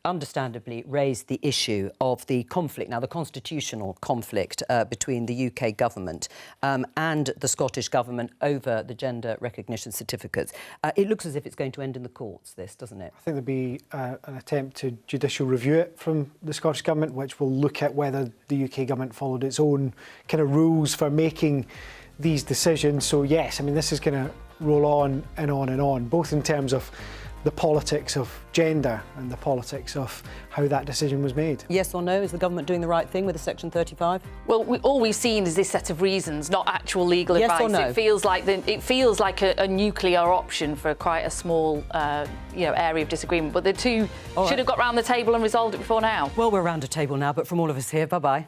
understandably raised the issue of the conflict, now the constitutional conflict between the UK government and the Scottish government over the gender recognition certificates. It looks as if it's going to end in the courts, this, doesn't it? I think there'll be an attempt to judicial review it from the Scottish Government, which will look at whether the UK Government followed its own kind of rules for making these decisions. So, yes, I mean, this is going to roll on and on and on, both in terms of the politics of gender and the politics of how that decision was made. Yes or no? Is the government doing the right thing with the Section 35? Well, all we've seen is this set of reasons, not actual legal yes advice. Or no? It feels like a nuclear option for quite a small, area of disagreement. But the two should have got round the table and resolved it before now. Well, we're around a table now, but from all of us here, bye-bye.